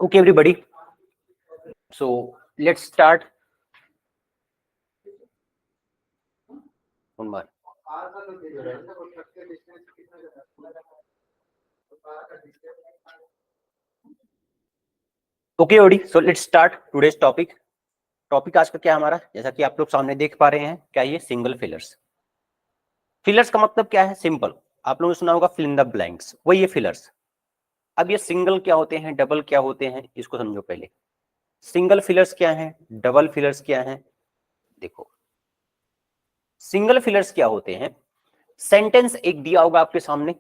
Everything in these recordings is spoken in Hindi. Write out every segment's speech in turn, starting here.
Okay, everybody. So let's start. One more. Okay, everybody. So let's start today's topic. Topic आज का क्या हमारा, जैसा कि आप लोग सामने देख पा रहे हैं, क्या ये सिंगल फिलर्स। फिलर्स का मतलब क्या है? सिंपल, आप लोगों ने सुना होगा फिल इन द ब्लैंक्स, वही ये फिलर्स। अब ये सिंगल क्या होते हैं, डबल क्या होते हैं, इसको समझो पहले। सिंगल फिलर्स क्या है, डबल फिलर्स क्या है। देखो, सिंगल फिलर्स क्या होते हैं, सेंटेंस एक दिया होगा आपके सामने,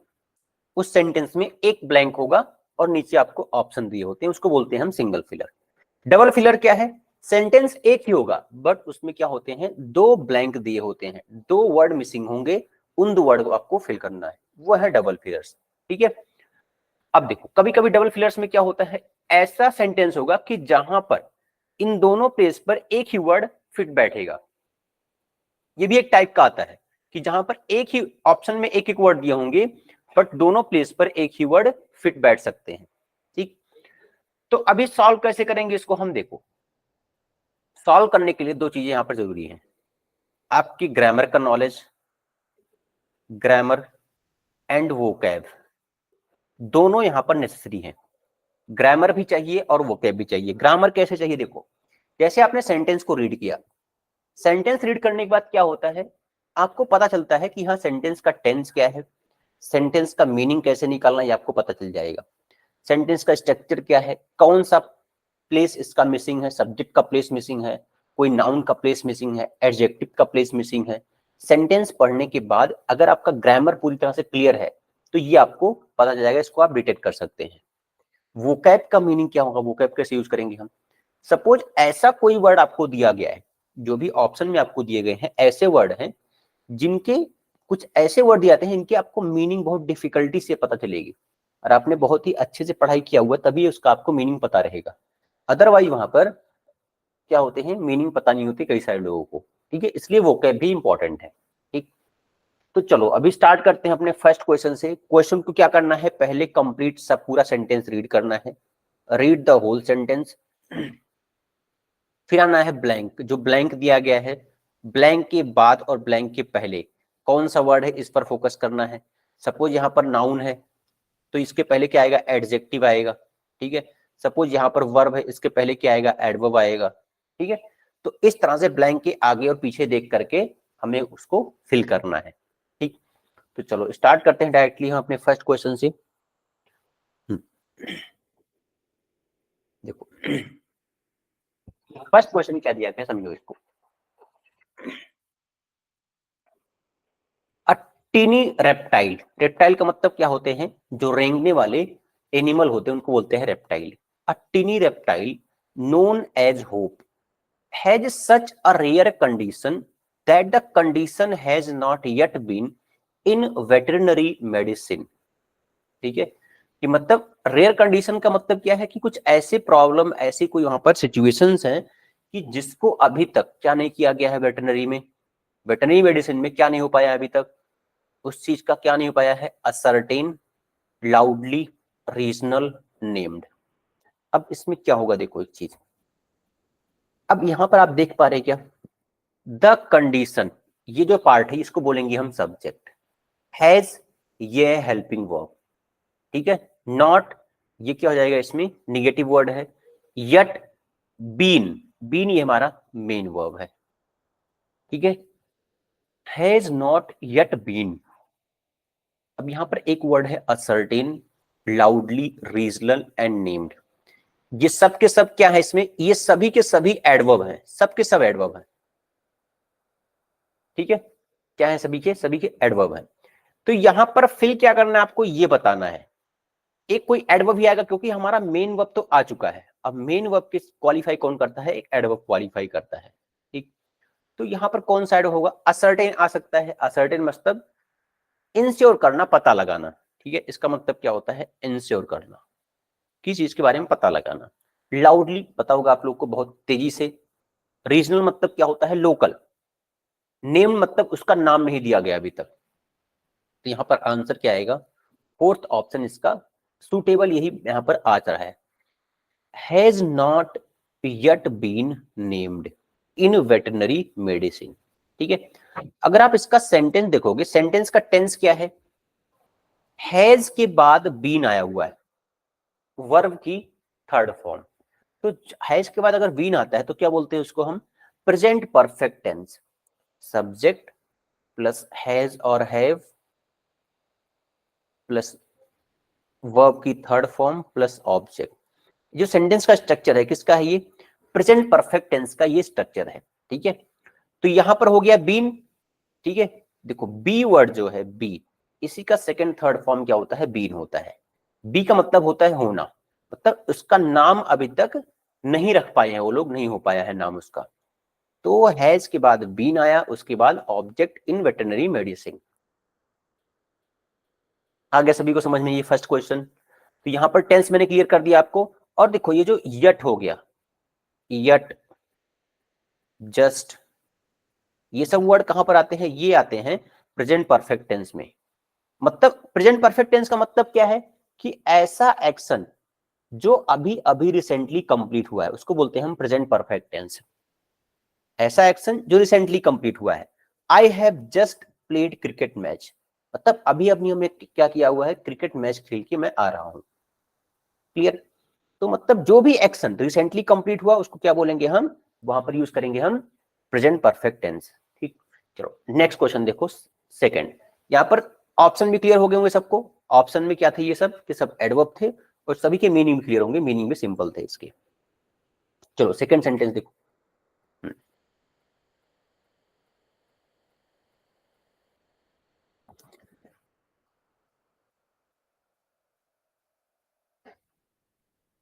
उस सेंटेंस में एक ब्लैंक होगा और नीचे आपको ऑप्शन दिए होते हैं, उसको बोलते हैं हम सिंगल फिलर। डबल फिलर क्या है, सेंटेंस एक ही होगा बट उसमें क्या होते हैं, दो ब्लैंक दिए होते हैं, दो वर्ड मिसिंग होंगे, उन दो वर्ड को आपको फिल करना है, वो है डबल फिलर्स। ठीक है। अब देखो, कभी कभी डबल फिलर्स में क्या होता है, ऐसा सेंटेंस होगा कि जहां पर इन दोनों प्लेस पर एक ही वर्ड फिट बैठेगा। ये भी एक टाइप का आता है कि जहां पर एक ही ऑप्शन में एक एक वर्ड दिए होंगे बट दोनों प्लेस पर एक ही वर्ड फिट बैठ सकते हैं। ठीक, तो अभी सॉल्व कैसे करेंगे इसको हम। देखो, सॉल्व करने के लिए दो चीजें यहां पर जरूरी है, आपकी ग्रामर का नॉलेज, ग्रामर एंड वोकैब दोनों यहां पर नेसेसरी है। ग्रामर भी चाहिए और वोकैब भी चाहिए। ग्रामर कैसे चाहिए? देखो, जैसे आपने सेंटेंस को रीड किया, सेंटेंस रीड करने के बाद क्या होता है, आपको पता चलता है कि हाँ सेंटेंस का टेंस क्या है, सेंटेंस का मीनिंग कैसे निकालना, ये आपको पता चल जाएगा। सेंटेंस का स्ट्रक्चर क्या है, कौन सा प्लेस इसका मिसिंग है, सब्जेक्ट का प्लेस मिसिंग है, कोई नाउन का प्लेस मिसिंग है, एडजेक्टिव का प्लेस मिसिंग है। सेंटेंस पढ़ने के बाद अगर आपका ग्रामर पूरी तरह से क्लियर है तो ये आपको पता चल जाएगा, इसको आप डिटेक्ट कर सकते हैं। वोकैब का मीनिंग क्या होगा, वोकैब कैसे यूज करेंगे हम। सपोज ऐसा कोई वर्ड आपको दिया गया है, जो भी ऑप्शन में आपको दिए गए हैं ऐसे वर्ड हैं जिनके कुछ ऐसे वर्ड दिए जाते हैं इनके आपको मीनिंग बहुत डिफिकल्टी से पता चलेगी, और आपने बहुत ही अच्छे से पढ़ाई किया हुआ तभी उसका आपको मीनिंग पता रहेगा। अदरवाइज वहां पर क्या होते हैं, मीनिंग पता नहीं होती कई सारे लोगों को। ठीक है, इसलिए वोकैब भी इंपॉर्टेंट है। ठीक, तो चलो अभी स्टार्ट करते हैं अपने फर्स्ट क्वेश्चन से। क्वेश्चन को क्या करना है, पहले कंप्लीट सब पूरा सेंटेंस रीड करना है, रीड द होल सेंटेंस। फिर आना है ब्लैंक, जो ब्लैंक दिया गया है, ब्लैंक के बाद और ब्लैंक के पहले कौन सा वर्ड है इस पर फोकस करना है। सपोज यहाँ पर नाउन है तो इसके पहले क्या आएगा, एडजेक्टिव आएगा। ठीक है, सपोज यहाँ पर वर्ब है, इसके पहले क्या आएगा, एडवर्ब आएगा। ठीक है, तो इस तरह से ब्लैंक के आगे और पीछे देख करके हमें उसको फिल करना है। ठीक, तो चलो स्टार्ट करते हैं डायरेक्टली हम अपने फर्स्ट क्वेश्चन से। देखो, फर्स्ट क्वेश्चन क्या दिया गया समझो इसको। टीनी रेप्टाइल, रेप्टाइल का मतलब क्या होते हैं, जो रेंगने वाले एनिमल होते हैं उनको बोलते हैं reptile. A tiny reptile known as hope has such a rare condition that the condition has not yet been in veterinary medicine. ठीक है, कि मतलब रेयर कंडीशन का मतलब क्या है कि कुछ ऐसे प्रॉब्लम, ऐसी कोई वहां पर सिचुएशंस हैं कि जिसको अभी तक क्या नहीं किया गया है वेटरनरी में, वेटरनरी मेडिसिन में क्या नहीं हो पाया अभी तक, उस चीज का क्या नहीं हो पाया है, असर्टेन, लाउडली, रीजनल, नेम्ड। अब इसमें क्या होगा, देखो एक चीज, अब यहां पर आप देख पा रहे क्या, द कंडीशन, ये जो पार्ट है इसको बोलेंगे हम सब्जेक्ट, हैज ये हेल्पिंग वर्ब। ठीक है, नॉट ये क्या हो जाएगा, इसमें निगेटिव वर्ड है, यट, बीन, बीन ये हमारा मेन वर्ब है। ठीक है, हैज नॉट यट बीन। अब यहां पर एक वर्ड है ascertain, loudly, regional and named. ये सब के सब क्या है इसमें, ये सभी के सभी एडवर्ब हैं, सब के सब एडवर्ब हैं। ठीक है, क्या है, सभी के एडवर्ब हैं। तो यहां पर फिल क्या करना है आपको, ये बताना है। एक कोई एडवर्ब ही आएगा क्योंकि हमारा मेन वर्ब तो आ चुका है। अब मेन वर्ब के क्वालिफाई कौन करता है, एक एडवर्ब क्वालिफाई करता है। ठीक, तो यहां पर कौन सा एडवर्ब होगा, असर्टेन आ सकता है। असर्टेन मतलब इंश्योर करना, पता लगाना। ठीक है, इसका मतलब क्या होता है, इंश्योर करना, किसी चीज के बारे में पता लगाना। लाउडली पता होगा आप लोग को, बहुत तेजी से। रीजनल मतलब क्या होता है, लोकल। नेम मतलब उसका नाम नहीं दिया गया अभी तक। तो यहां पर आंसर क्या आएगा, फोर्थ ऑप्शन इसका सुटेबल, यही यहां पर आ रहा है। Has not yet been named in veterinary medicine। ठीक है, अगर आप इसका सेंटेंस देखोगे, सेंटेंस का टेंस क्या है, हैज के बाद बीन आया हुआ है, वर्ब की थर्ड फॉर्म। तो हैज के बाद अगर बीन आता है तो क्या बोलते हैं उसको हम, present perfect tense. Subject plus has और हैव प्लस वर्ब की थर्ड फॉर्म प्लस ऑब्जेक्ट। जो सेंटेंस का स्ट्रक्चर है किसका है ये, प्रेजेंट परफेक्ट टेंस का ये स्ट्रक्चर है। ठीक है, तो यहां पर हो गया बीन। ठीक है, देखो बी वर्ड जो है बी, इसी का सेकंड थर्ड फॉर्म क्या होता है, बीन होता है। बी का मतलब होता है होना, मतलब उसका नाम अभी तक नहीं रख पाए हैं वो लोग, नहीं हो पाया है नाम उसका। तो हैज के बाद बीन आया, उसके बाद ऑब्जेक्ट इन वेटरनरी मेडिसिन। आ गया सभी को समझ में ये फर्स्ट क्वेश्चन। तो यहां पर टेंस मैंने क्लियर कर दिया आपको। और देखो ये जो यट हो गया, यट, जस्ट, ये सब वर्ड कहां पर आते हैं, ये आते हैं प्रेजेंट परफेक्ट टेंस में। मतलब प्रेजेंट परफेक्ट टेंस का मतलब क्या है कि ऐसा एक्शन जो अभी अभी रिसेंटली कंप्लीट हुआ है उसको बोलते हैं हम प्रेजेंट परफेक्ट टेंस। ऐसा एक्शन जो रिसेंटली कंप्लीट हुआ है। I have just played cricket match, मतलब अभी अभी हमने क्या किया हुआ है, क्रिकेट मैच खेल के मैं आ रहा हूं। क्लियर, तो मतलब जो भी एक्शन रिसेंटली कंप्लीट हुआ उसको क्या बोलेंगे हम, वहां पर यूज करेंगे हम प्रेजेंट परफेक्ट टेंस। ठीक, चलो नेक्स्ट क्वेश्चन देखो, सेकंड। यहां पर ऑप्शन भी क्लियर हो गए होंगे सबको। ऑप्शन में क्या थे, ये सब के सब एडवर्ब थे और सभी के मीनिंग भी क्लियर होंगे, मीनिंग भी सिंपल थे इसके। चलो सेकंड सेंटेंस देखो।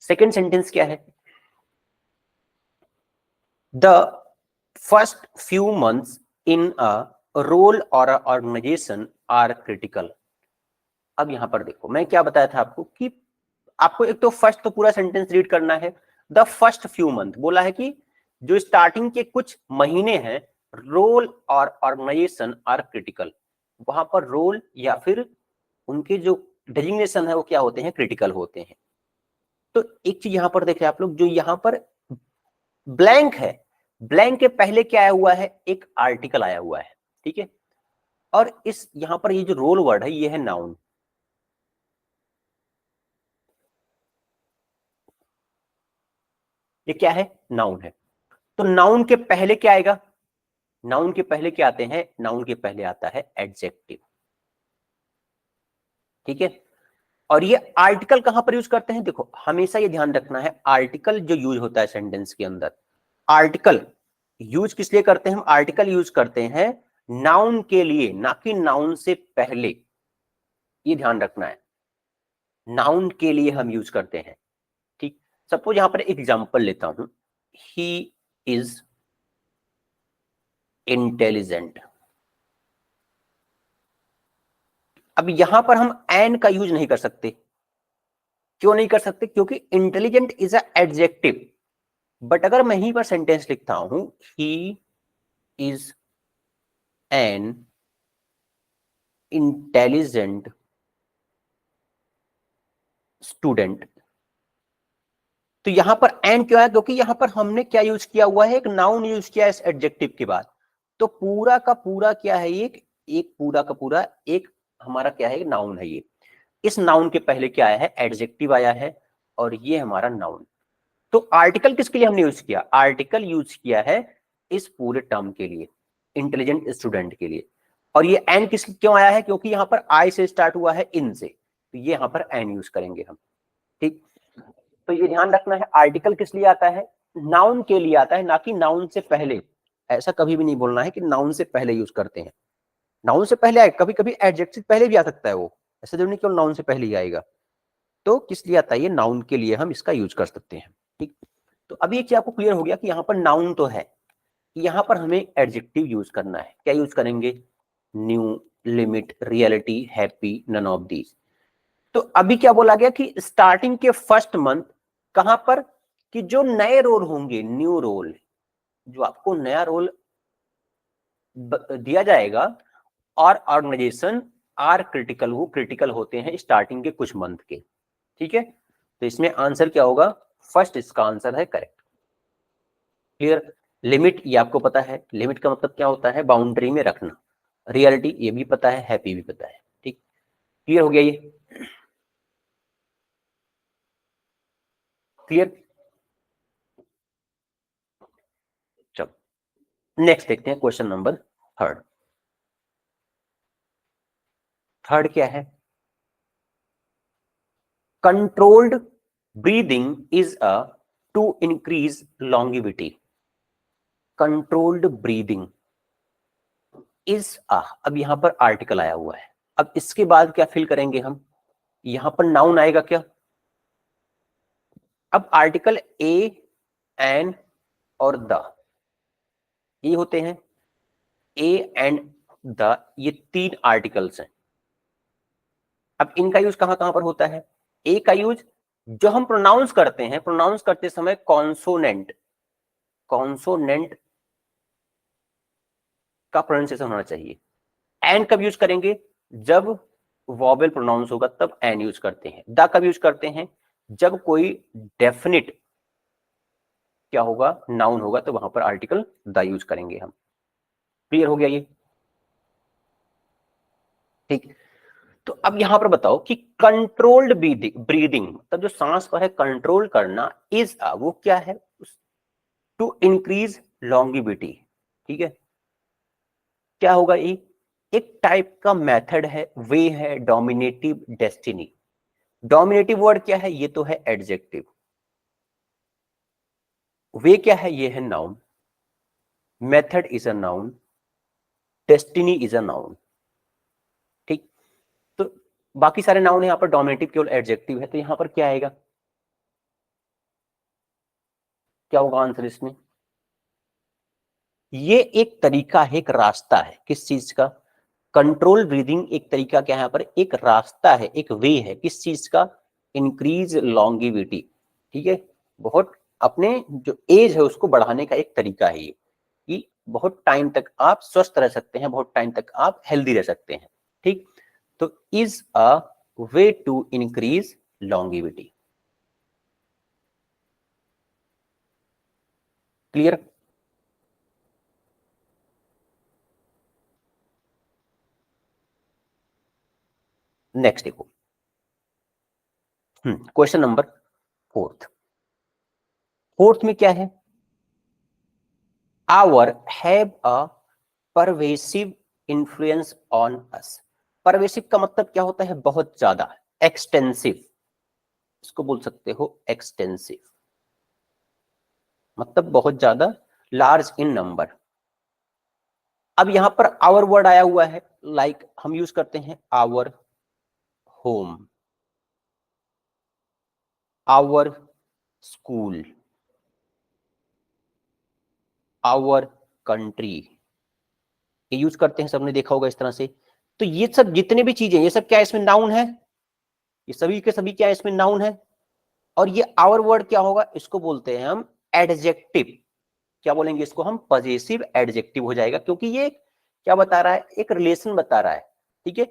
सेकंड सेंटेंस क्या है, the first few months in a role or organisation are critical. अब यहां पर देखो मैं क्या बताया था आपको कि आपको एक तो फर्स्ट तो पूरा सेंटेंस रीड करना है। द फर्स्ट फ्यू मंथ बोला है कि जो स्टार्टिंग के कुछ महीने हैं, role or organisation are critical, वहां पर रोल या फिर उनके जो डेजिग्नेशन है वो क्या होते हैं, क्रिटिकल होते हैं। तो एक चीज यहां पर देख रहे हैं आप लोग, जो यहां पर ब्लैंक है, ब्लैंक के पहले क्या आया हुआ है, एक आर्टिकल आया हुआ है। ठीक है, और इस यहां पर ये जो रोल वर्ड है ये है नाउन। ये क्या है, नाउन है। तो नाउन के पहले क्या आएगा, नाउन के पहले क्या आते हैं, नाउन के पहले आता है एडजेक्टिव। ठीक है, और ये आर्टिकल कहां पर यूज करते हैं, देखो हमेशा ये ध्यान रखना है, आर्टिकल जो यूज होता है सेंटेंस के अंदर, आर्टिकल यूज किस लिए करते हैं हम, आर्टिकल यूज करते हैं नाउन के लिए, ना कि नाउन से पहले। ये ध्यान रखना है, नाउन के लिए हम यूज करते हैं। ठीक, सपोज यहां पर एग्जांपल लेता हूं, ही इज इंटेलिजेंट। अब यहां पर हम एन का यूज नहीं कर सकते। क्यों नहीं कर सकते, क्योंकि intelligent is a adjective. But अगर मैं यहीं पर सेंटेंस लिखता हूं, he is an intelligent student, तो यहां पर एन क्यों है, क्योंकि यहां पर हमने क्या यूज किया हुआ है, एक नाउन यूज किया है इस एडजेक्टिव के बाद। तो पूरा का पूरा क्या है, एक पूरा का पूरा एक हमारा क्या है, नाउन है ये। इस नाउन के पहले क्या आया है, एडजेक्टिव आया है, और ये हमारा नाउन। तो आर्टिकल किसके लिए हमने यूज किया, आर्टिकल यूज किया है इस पूरे टर्म के लिए, इंटेलिजेंट स्टूडेंट के लिए। और ये एन किस क्यों आया है, क्योंकि यहां पर आई से स्टार्ट हुआ है, इन से, तो ये यहां पर एन यूज करेंगे हम। ठीक, तो ये ध्यान रखना है, आर्टिकल किस लिए आता है, नाउन के लिए आता है, ना कि नाउन से पहले। ऐसा कभी भी नहीं बोलना है कि नाउन से पहले यूज करते हैं। नाउन से पहले आए, कभी कभी एडजेक्टिव पहले भी आ सकता है वो, ऐसा जरूरी नहीं कि नाउन से पहले ही आएगा। तो किस लिए आता है, ये नाउन के लिए हम इसका यूज कर सकते हैं। ठीक, तो अभी एक चीज आपको क्लियर हो गया कि यहाँ पर नाउन तो है, यहाँ पर हमें एडजेक्टिव यूज करना है। क्या यूज करेंगे, new, limit, reality, happy, none of these. तो अभी क्या बोला गया कि स्टार्टिंग के फर्स्ट मंथ कहां पर, कि जो नए रोल होंगे, न्यू रोल, जो आपको नया रोल दिया जाएगा, और ऑर्गेनाइजेशन आर क्रिटिकल, वो क्रिटिकल होते हैं स्टार्टिंग के कुछ मंथ के। ठीक है, तो इसमें आंसर क्या होगा, फर्स्ट इसका आंसर है करेक्ट। क्लियर। लिमिट ये आपको पता है, लिमिट का मतलब क्या होता है, बाउंड्री में रखना। रियलिटी ये भी पता है, हैप्पी भी पता है। ठीक, क्लियर हो गया ये? क्लियर। चलो नेक्स्ट देखते हैं क्वेश्चन नंबर थर्ड। थर्ड क्या है? Controlled breathing is a to increase longevity. Controlled breathing is a, अब यहां पर आर्टिकल आया हुआ है। अब इसके बाद क्या फिल करेंगे हम? यहां पर नाउन आएगा क्या? अब आर्टिकल ए, एन और द, ये होते हैं ए एंड द, ये तीन आर्टिकल्स हैं। अब इनका यूज कहां कहां पर होता है? ए का यूज जो हम प्रोनाउंस करते हैं, प्रोनाउंस करते समय कॉन्सोनेंट, कॉन्सोनेंट का प्रोनाउंसिएशन होना चाहिए। एन कब यूज करेंगे? जब वॉवेल प्रोनाउंस होगा तब एन यूज करते हैं। द कब यूज करते हैं? जब कोई डेफिनिट क्या होगा, नाउन होगा, तो वहां पर आर्टिकल द यूज करेंगे हम। क्लियर हो गया ये? ठीक। तो अब यहां पर बताओ कि कंट्रोल्ड ब्रीदिंग मतलब जो सांस को है कंट्रोल करना, इज वो क्या है? To increase longevity. ठीक है, क्या होगा ये? एक टाइप का मेथड है, वे है, डोमिनेटिव डेस्टिनी। डोमिनेटिव वर्ड क्या है? ये तो है एडजेक्टिव। वे क्या है? ये है noun. Method is a noun, destiny is a noun. ठीक, तो बाकी सारे नाउन यहां पर, डोमिनेटिव केवल एडजेक्टिव है, तो यहां पर क्या आएगा? क्या होगा आंसर इसमें? ये एक तरीका है, एक रास्ता है। किस चीज का? कंट्रोल ब्रीदिंग एक तरीका क्या है यहाँ पर? एक रास्ता है, एक वे है। किस चीज का? Increase longevity. ठीक है, बहुत अपने जो एज है उसको बढ़ाने का एक तरीका है ये, कि बहुत टाइम तक आप स्वस्थ रह सकते हैं, बहुत टाइम तक आप हेल्दी रह सकते हैं। ठीक, तो is a way to increase longevity. Clear. Next देखो, क्वेश्चन नंबर फोर्थ। फोर्थ में क्या है? Our have a pervasive influence on us. Pervasive का मतलब क्या होता है? बहुत ज्यादा, एक्सटेंसिव, इसको बोल सकते हो एक्सटेंसिव, मतलब बहुत ज्यादा, लार्ज इन नंबर। अब यहां पर आवर वर्ड आया हुआ है, लाइक हम यूज करते हैं our home, our school, our country, ये यूज करते हैं, सबने देखा होगा इस तरह से। तो ये सब जितने भी चीजें, ये सब क्या इसमें नाउन है? ये सभी के सभी क्या इसमें नाउन है? और ये आवर वर्ड क्या होगा? इसको बोलते हैं हम एडजेक्टिव। क्या बोलेंगे इसको हम? पजेसिव एडजेक्टिव हो जाएगा, क्योंकि ये क्या बता रहा है? एक रिलेशन बता रहा है। ठीक है,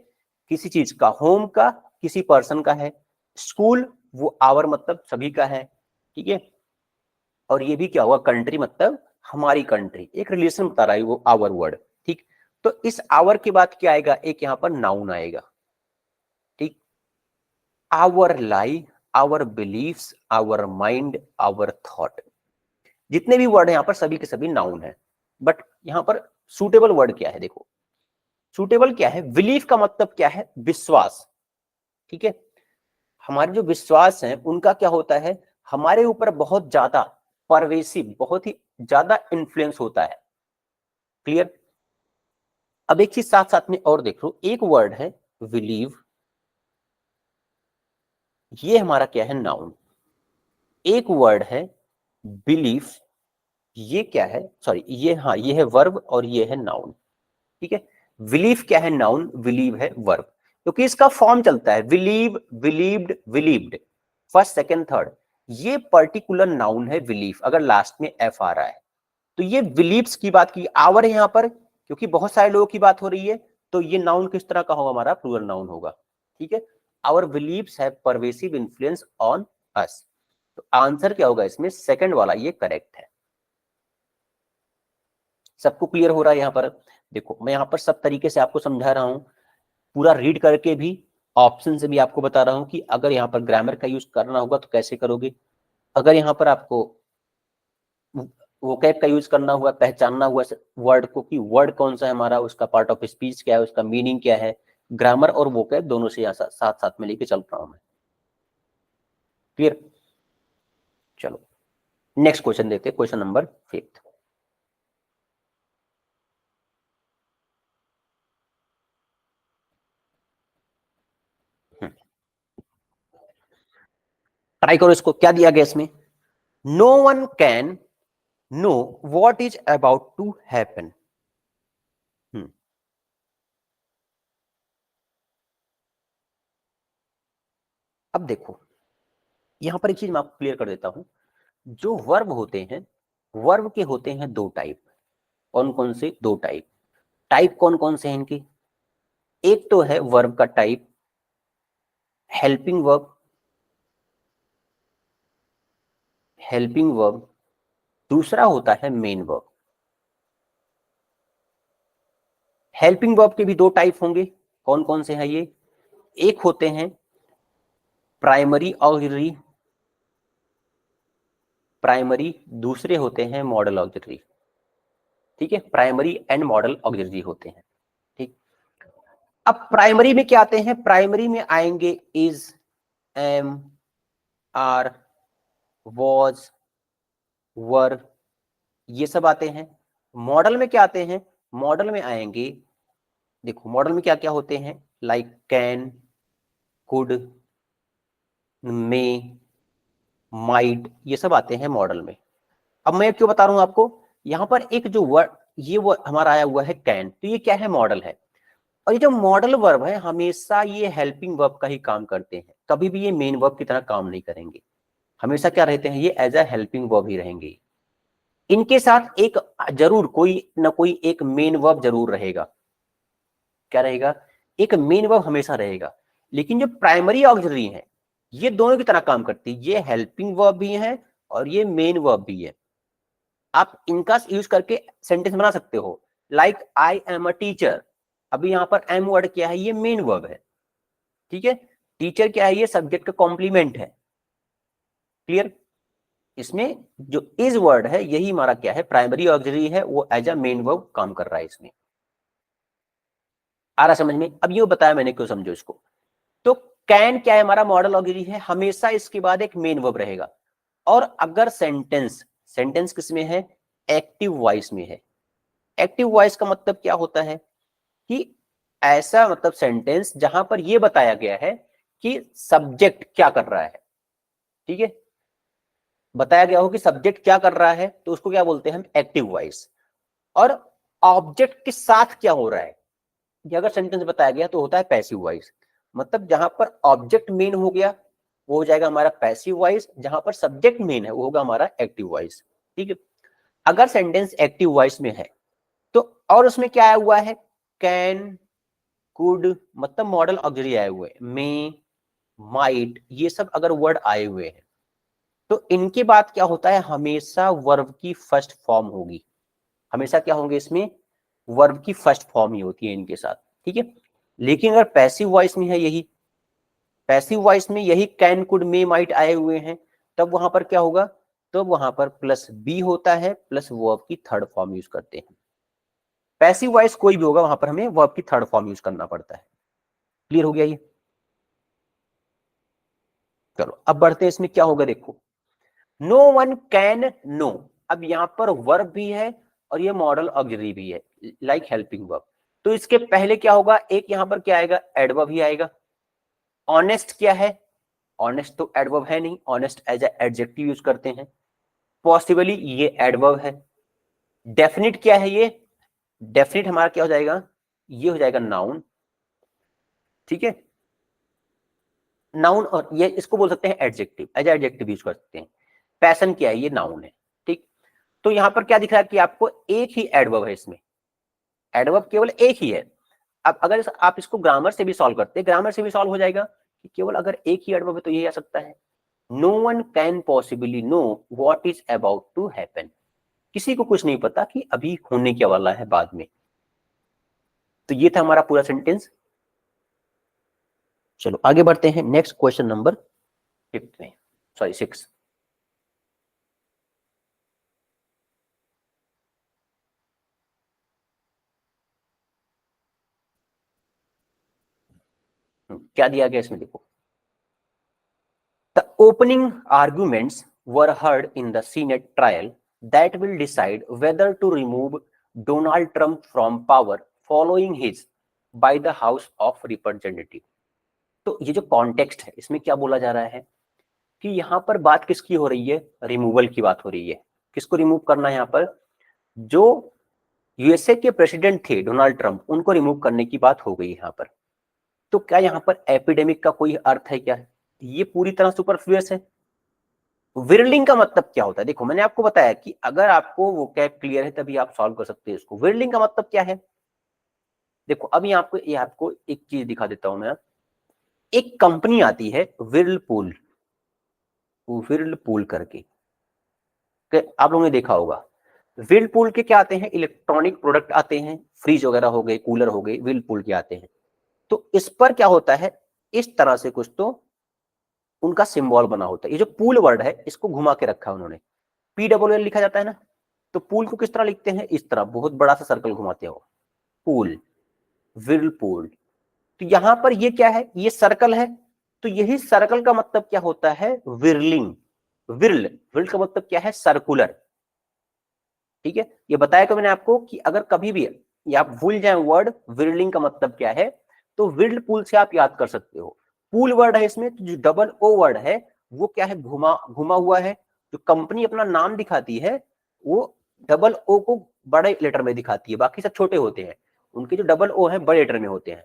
किसी चीज का, होम का किसी पर्सन का है, स्कूल वो आवर मतलब सभी का है। ठीक है, और ये भी क्या हुआ? कंट्री मतलब हमारी कंट्री, एक रिलेशन बता रहा है वो आवर वर्ड। ठीक, तो इस आवर के बाद क्या आएगा? एक यहां पर नाउन आएगा। ठीक, our lie, our beliefs, our mind, our thought, जितने भी वर्ड है यहां पर सभी के सभी नाउन है। बट यहां पर सूटेबल वर्ड क्या है? देखो, सूटेबल क्या है? बिलीफ का मतलब क्या है? विश्वास। ठीक है, हमारे जो विश्वास हैं उनका क्या होता है? हमारे ऊपर बहुत ज्यादा परवेसिव, बहुत ही ज्यादा इन्फ्लुएंस होता है। क्लियर। अब एक चीज साथ साथ में और देख लो, एक वर्ड है बिलीव, ये हमारा क्या है? नाउन। एक वर्ड है बिलीफ, ये क्या है? सॉरी, ये, हाँ, ये है वर्ब और ये है नाउन। ठीक है, बिलीव क्या है? नाउन, बिलीव है वर्ब, क्योंकि इसका फॉर्म चलता है believe, believed, believed, first second third. ये पर्टिकुलर नाउन है बिलीफ, अगर लास्ट में एफ आ रहा है तो ये बिलीव्स की बात की। आवर है यहां पर, क्योंकि बहुत सारे लोगों की बात हो रही है, तो ये नाउन किस तरह का होगा? हमारा प्लूरल नाउन होगा। ठीक है, our beliefs have pervasive influence on us. तो आंसर क्या होगा इसमें, सेकंड वाला ये करेक्ट है। सबको क्लियर हो रहा है यहाँ पर? देखो मैं यहाँ पर सब तरीके से आपको समझा रहा हूँ, पूरा रीड करके भी, ऑप्शन से भी आपको बता रहा हूँ कि अगर यहाँ पर ग्रामर का यूज करना होगा तो कैसे करोगे, अगर यहाँ पर आपको वोकैब का यूज करना हुआ, पहचानना हुआ वर्ड को कि वर्ड कौन सा है हमारा, उसका पार्ट ऑफ स्पीच क्या है, उसका मीनिंग क्या है, ग्रामर और वोकैब दोनों से साथ साथ में लेके चल रहा हूं मैं। क्लियर? चलो नेक्स्ट क्वेश्चन देखते हैं, क्वेश्चन नंबर 5। ट्राई करो इसको, क्या दिया गया इसमें, no one can know what is about to happen. अब देखो यहां पर एक चीज मैं आपको क्लियर कर देता हूं, जो वर्ब होते हैं, वर्ब के होते हैं दो टाइप। कौन कौन से? दो टाइप। टाइप कौन कौन से हैं इनके? एक तो है वर्ब का type helping verb, helping verb, दूसरा होता है मेन वर्ब। हेल्पिंग वर्ब के भी दो टाइप होंगे, कौन कौन से हैं ये? एक होते हैं प्राइमरी ऑक्सिलरी, प्राइमरी, दूसरे होते हैं मॉडल ऑक्सिलरी। ठीक है, प्राइमरी एंड मॉडल ऑक्सिलरी होते हैं। ठीक, अब प्राइमरी में क्या आते हैं? प्राइमरी में आएंगे इज, एम, आर, वॉज, वर, ये सब आते हैं। मॉडल में क्या आते हैं? मॉडल में आएंगे, देखो मॉडल में क्या क्या होते हैं, like can, could, may, might, ये सब आते हैं मॉडल में। अब मैं क्यों बता रहा हूं आपको, यहां पर एक जो वर्ड, ये वो हमारा आया हुआ है कैन, तो ये क्या है? मॉडल है। और ये जो मॉडल वर्ब है हमेशा ये हेल्पिंग वर्ब का ही काम करते हैं, कभी भी ये मेन वर्ब की तरह काम नहीं करेंगे। हमेशा क्या रहते हैं? ये एज अ हेल्पिंग वर्ब ही रहेंगे। इनके साथ एक जरूर कोई ना कोई एक मेन वर्ब जरूर रहेगा। क्या रहेगा? एक मेन वर्ब हमेशा रहेगा। लेकिन जो प्राइमरी ऑक्सिलरी है ये दोनों की तरह काम करती है, ये हेल्पिंग वर्ब भी है और ये मेन वर्ब भी है। आप इनका यूज करके सेंटेंस बना सकते हो, like I am a teacher. अभी यहां पर एम वर्ड क्या है? ये मेन वर्ब है। ठीक है, टीचर क्या है? ये सब्जेक्ट का कॉम्प्लीमेंट है। क्लियर? इसमें जो इज वर्ड है यही हमारा क्या है? प्राइमरी ऑक्सिलरी है, वो एज अ मेन वर्ब काम कर रहा है इसमें। आ रहा समझ में? अब ये बताया मैंने, क्यों समझो इसको। तो कैन क्या है? हमारा मॉडल ऑक्सिलरी है, हमेशा इसके बाद एक मेन वर्ब रहेगा। और अगर सेंटेंस, सेंटेंस किस में है? एक्टिव वॉइस में है। एक्टिव वॉइस का मतलब क्या होता है कि ऐसा मतलब सेंटेंस जहां पर यह बताया गया है कि सब्जेक्ट क्या कर रहा है। ठीक है, बताया गया हो कि सब्जेक्ट क्या कर रहा है, तो उसको क्या बोलते हैं हम? Active voice. और ऑब्जेक्ट के साथ क्या हो रहा है, ये अगर सेंटेंस बताया गया तो होता है पैसिव वॉइस। मतलब जहां पर ऑब्जेक्ट मेन हो गया वो हो जाएगा हमारा पैसिव वॉइस, जहां पर सब्जेक्ट मेन है वो होगा हमारा एक्टिव वॉइस। ठीक है, अगर सेंटेंस एक्टिव वॉइस में है तो, और उसमें क्या आया हुआ है? कैन, कुड, मतलब मॉडल ऑक्सिलरी आए हुए, मे, माइट, ये सब अगर वर्ड आए हुए हैं तो इनके बाद क्या होता है? हमेशा वर्ब की फर्स्ट फॉर्म होगी। हमेशा क्या होंगे इसमें? वर्ब की फर्स्ट फॉर्म ही होती है इनके साथ। ठीक है, लेकिन अगर पैसिव वॉइस में है, यही पैसिव वॉइस में यही कैन, कुड, मे, माइट आए हुए हैं, तब वहां पर क्या होगा? तो वहां पर प्लस बी होता है, प्लस वर्ब की थर्ड फॉर्म यूज करते हैं। पैसिव वॉइस कोई भी होगा वहां पर हमें वर्ब की थर्ड फॉर्म यूज करना पड़ता है। क्लियर हो गया ये? चलो अब बढ़ते हैं, इसमें क्या होगा देखो, नो वन कैन नो। अब यहां पर वर्ब भी है और ये मॉडल ऑक्सिलरी भी है, लाइक हेल्पिंग वर्ब। तो इसके पहले क्या होगा? एक यहां पर क्या आएगा? एडवर्ब ही आएगा। ऑनेस्ट क्या है? ऑनेस्ट तो एडवर्ब है नहीं, honest as a adjective use करते हैं। पॉसिबली ये एडवर्ब है। डेफिनिट क्या है? ये डेफिनिट हमारा क्या हो जाएगा? ये हो जाएगा नाउन। ठीक है, नाउन, और ये इसको बोल सकते हैं एडजेक्टिव, एज एडजेक्टिव यूज कर सकते हैं। पैशन क्या है? ये नाउन है। ठीक, तो यहां पर क्या दिख रहा है कि आपको एक ही एडवर्ब है इसमें, एडवर्ब केवल एक ही है। अब अगर आप इसको ग्रामर से भी सॉल्व करते हैं, ग्रामर से भी सॉल्व हो जाएगा कि केवल अगर एक ही एडवर्ब है तो यही आ सकता है। No one can possibly know what is about to happen. किसी को कुछ नहीं पता कि अभी होने क्या वाला है बाद में। तो ये था हमारा पूरा सेंटेंस। चलो आगे बढ़ते हैं नेक्स्ट क्वेश्चन नंबर 5 में, सॉरी 6। क्या दिया गया इसमें देखो। The opening arguments were heard in the Senate trial that will decide whether to remove Donald Trump from power following his by the House of Representative. तो ये जो कॉन्टेक्स्ट है इसमें क्या बोला जा रहा है कि यहाँ पर बात किसकी हो रही है, रिमूवल की बात हो रही है। किसको रिमूव करना है यहाँ पर, जो यूएसए के प्रेसिडेंट थे डोनाल्ड ट्रंप, उनको रिमूव करने की बात हो गई यहाँ पर। तो क्या यहाँ पर एपिडेमिक का कोई अर्थ है क्या, ये पूरी तरह सुपरफ्लुअस है। विरलिंग का मतलब क्या होता है, देखो मैंने आपको बताया कि अगर आपको वो कैप क्लियर है तभी आप सॉल्व कर सकते हैं इसको। विरलिंग का मतलब क्या है, देखो अभी आपको एक चीज दिखा देता हूं मैं। एक कंपनी आती है विर्लपूल, विर्लपूल करके, आप लोगों ने देखा होगा। विर्लपूल के क्या आते हैं, इलेक्ट्रॉनिक प्रोडक्ट आते हैं, फ्रिज वगैरह हो गए, कूलर हो गए, विर्लपूल के आते हैं। तो इस पर क्या होता है, इस तरह से कुछ तो उनका सिंबल बना होता है। ये जो पूल वर्ड है इसको घुमा के रखा है उन्होंने, PWL लिखा जाता है ना, तो पूल को किस तरह लिखते हैं, इस तरह बहुत बड़ा सा सर्कल घुमाते हो, पूल, विर्लपूल। तो यहां पर ये क्या है, ये सर्कल है, तो यही सर्कल का मतलब क्या होता है, विरलिंग। विरल, विरल का मतलब क्या है, सर्कुलर। ठीक है, ये बताया तो मैंने आपको कि अगर कभी भी ये आप भूल जाए वर्ड विरलिंग का मतलब क्या है, तो विरल पूल से आप याद कर सकते हो। पूल वर्ड है इसमें, तो जो डबल ओ वर्ड है वो क्या है, घुमा घुमा हुआ है। जो कंपनी अपना नाम दिखाती है वो डबल ओ को बड़े लेटर में दिखाती है, बाकी सब छोटे होते हैं। उनके जो डबल ओ है बड़े लेटर में होते हैं।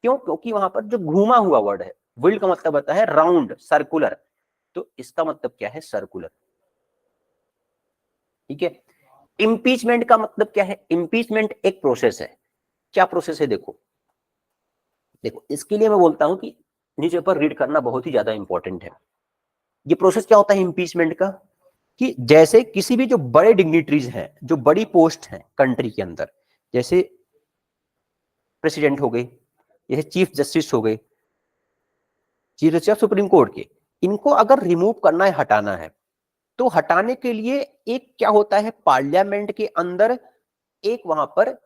क्यों, क्योंकि वहां पर जो घुमा हुआ वर्ड है, विल का मतलब होता है राउंड, सर्कुलर, तो इसका मतलब क्या है, सर्कुलर। ठीक है। इम्पीचमेंट का मतलब क्या है, इम्पीचमेंट एक प्रोसेस है। क्या प्रोसेस है, देखो देखो इसके लिए मैं बोलता हूं कि न्यूज़पेपर रीड करना बहुत ही ज्यादा इंपॉर्टेंट है। ये प्रोसेस क्या होता है इम्पीचमेंट का, कि जैसे किसी भी जो बड़े डिग्निटरीज हैं, जो बड़ी पोस्ट हैं कंट्री के अंदर, जैसे प्रेसिडेंट हो गए, जैसे चीफ जस्टिस हो गए, chief justice of supreme court के, इनको अगर रिमूव करना है, हटाना है, तो हटाने के लिए एक क्या होता है, पार्लियामेंट के अंदर एक वहां पर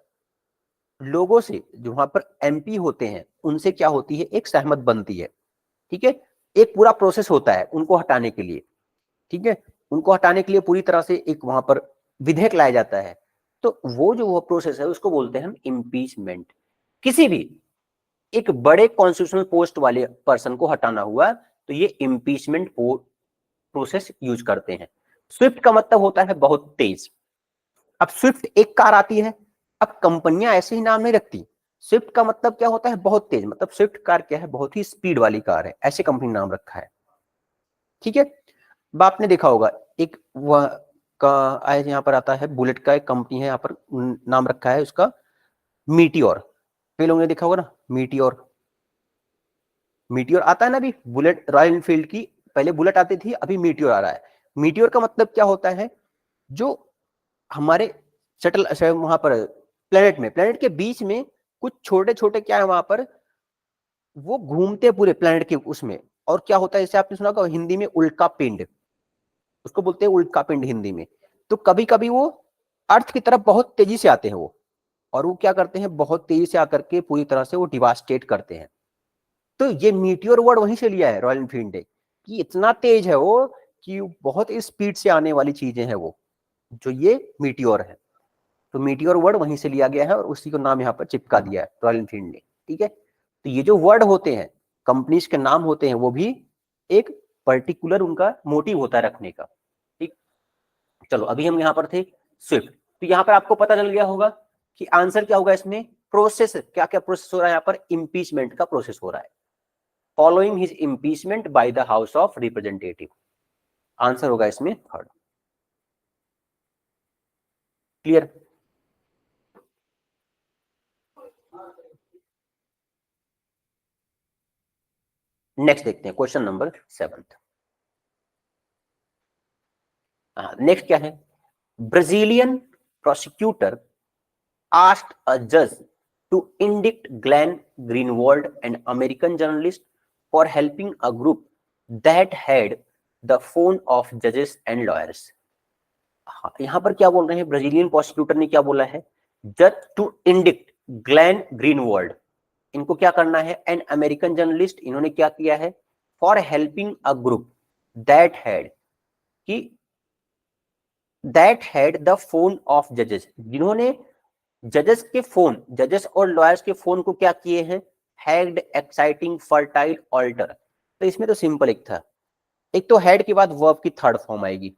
लोगों से, जो वहां पर MP होते हैं उनसे क्या होती है, एक सहमत बनती है। ठीक है, एक पूरा प्रोसेस होता है उनको हटाने के लिए। ठीक है, उनको हटाने के लिए पूरी तरह से एक वहां पर विधेयक लाया जाता है। तो वो प्रोसेस है उसको बोलते हैं हम इम्पीचमेंट। किसी भी एक बड़े कॉन्स्टिट्यूशनल पोस्ट वाले पर्सन को हटाना हुआ तो ये इम्पीचमेंट प्रोसेस यूज करते हैं। स्विफ्ट का मतलब होता है बहुत तेज। अब स्विफ्ट एक कार आती है, अब कंपनियां ऐसे ही नाम नहीं रखती। स्विफ्ट का मतलब क्या होता है, बहुत तेज, मतलब स्विफ्ट कार क्या है, बहुत ही स्पीड वाली कार है, ऐसे कंपनी नाम रखा है। ठीक है, अब आपने देखा होगा एक का यहाँ पर आता है, बुलेट का एक कंपनी है, यहाँ पर नाम रखा है उसका मीटियोर। कई लोगों ने देखा होगा ना, मीटियोर, मीटियोर आता है ना अभी, बुलेट रॉयल एनफील्ड की पहले बुलेट आती थी, अभी मीटियोर आ रहा है। मीटियोर का मतलब क्या होता है, जो हमारे शटल वहां पर प्लेनेट में, प्लेनेट के बीच में कुछ छोटे छोटे क्या है वहां पर, वो घूमते पूरे प्लेनेट के उसमें। और क्या होता है, जैसे आपने सुना होगा हिंदी में उल्का पिंड, उसको बोलते हैं उल्का पिंड हिंदी में। तो कभी कभी वो अर्थ की तरफ बहुत तेजी से आते हैं वो, और वो क्या करते हैं, बहुत तेजी से आकर के पूरी तरह से वो डिवास्टेट करते हैं। तो ये मीटियोर वर्ड वहीं से लिया है रॉयल एनफील्ड ने, कि इतना तेज है वो कि बहुत स्पीड से आने वाली चीजें हैं वो, जो ये मीटियोर है। तो मीटियोर वर्ड वहीं से लिया गया है और उसी को नाम यहाँ पर चिपका दिया है रॉयल एनफील्ड ने। ठीक है, तो ये जो वर्ड होते हैं, कंपनीज के नाम होते हैं, वो भी एक पर्टिकुलर उनका मोटिव होता है रखने का। ठीक, चलो अभी हम यहाँ पर थे स्विफ्ट। तो यहाँ पर आपको पता चल गया होगा कि आंसर क्या होगा इसमें, प्रोसेस, क्या क्या प्रोसेस हो रहा है यहाँ पर, इम्पीचमेंट का प्रोसेस हो रहा है, following his impeachment bye the House of representative. Answer होगा इसमें थर्ड। क्लियर। नेक्स्ट देखते हैं क्वेश्चन नंबर 7। नेक्स्ट क्या है, Brazilian prosecutor asked a judge to indict Glenn Greenwald, an American journalist, for helping a group that had the phone of judges and lawyers. यहां पर क्या बोल रहे हैं, ब्राजीलियन प्रोसिक्यूटर ने क्या बोला है, जज टू इंडिक्ट ग्लैन ग्रीनवॉल्ड, इनको क्या करना है, एन अमेरिकन जर्नलिस्ट, इन्होंने क्या किया है, for helping a group that had, कि that had the phone of जजेस, जिन्होंने जजेस के फोन, जजेस और लॉयर्स के फोन को क्या किए हैं, हैग्ड, एक्साइटिंग, फर्टाइल, ऑल्टर। तो इसमें तो सिंपल एक था, एक तो हेड के बाद वर्ब की थर्ड फॉर्म आएगी,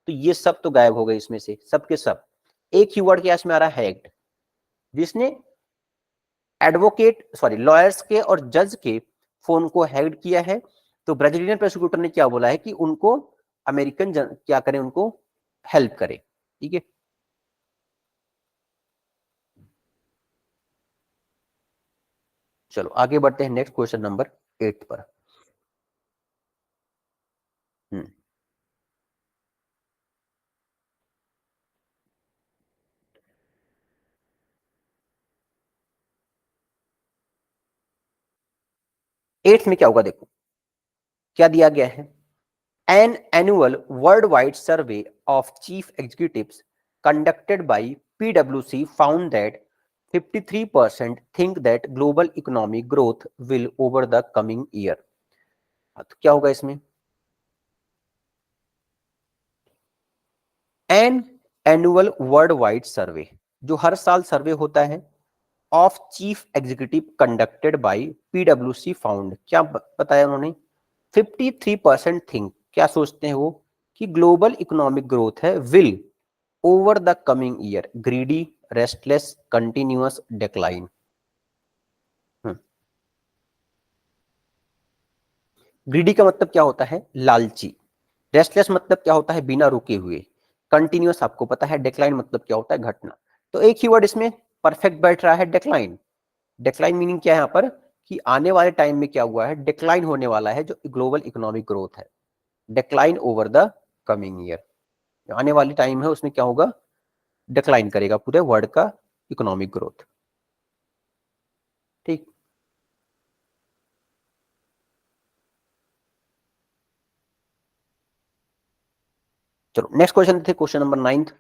तो ये सब तो गायब हो गए इसमें से, सब के सब। एक ही वर्ड क्या इसमें आ रहा है, हैग्ड, जिसने एडवोकेट सॉरी लॉयर्स के और जज के फोन को हैग्ड किया है। तो ब्राजीलियन प्रोसिक्यूटर ने क्या बोला है कि उनको अमेरिकन क्या करें, उनको हेल्प करें, ठीक है। चलो आगे बढ़ते हैं नेक्स्ट क्वेश्चन नंबर 8 पर। 8 में क्या होगा, देखो क्या दिया गया है, N annual world wide survey of chief executives conducted by PwC found that 53% think that global economic growth will over the coming year। तो क्या होगा इसमें, an annual world wide survey, जो हर साल सर्वे होता है, of chief executive conducted by पीडब्ल्यूसी फाउंड, क्या बताया उन्होंने, 53% थिंक, क्या सोचते हैं वो, कि ग्लोबल इकोनॉमिक ग्रोथ है, will over the coming year greedy, restless, continuous, decline. Greedy का मतलब क्या होता है, लालची। रेस्टलेस मतलब क्या होता है, बिना रुके हुए। कंटिन्यूअस आपको पता है, डिक्लाइन मतलब क्या होता है, घटना। तो एक ही वर्ड इसमें परफेक्ट बैठ रहा है, डिक्लाइन। डिक्लाइन मीनिंग क्या है यहाँ पर, कि आने वाले टाइम में क्या हुआ है, डिक्लाइन होने वाला है, जो ग्लोबल इकोनॉमिक ग्रोथ है, decline over the coming year. आने वाली टाइम है उसमें क्या होगा, डिक्लाइन करेगा पूरे वर्ल्ड का इकोनॉमिक ग्रोथ, ठीक। चलो नेक्स्ट क्वेश्चन थे, क्वेश्चन नंबर 9।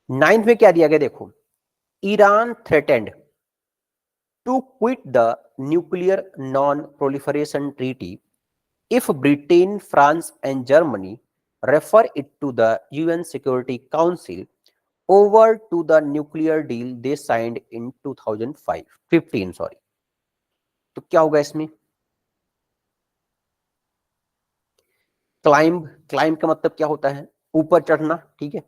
नाइन्थ में क्या दिया गया, देखो, Iran threatened to quit the nuclear non proliferation treaty if Britain, France, and Germany refer it to the UN Security Council over to the nuclear deal they signed in 2005 15 sorry. तो क्या होगा इसमें, क्लाइंब, क्लाइंब का मतलब क्या होता है, ऊपर चढ़ना, ठीक है।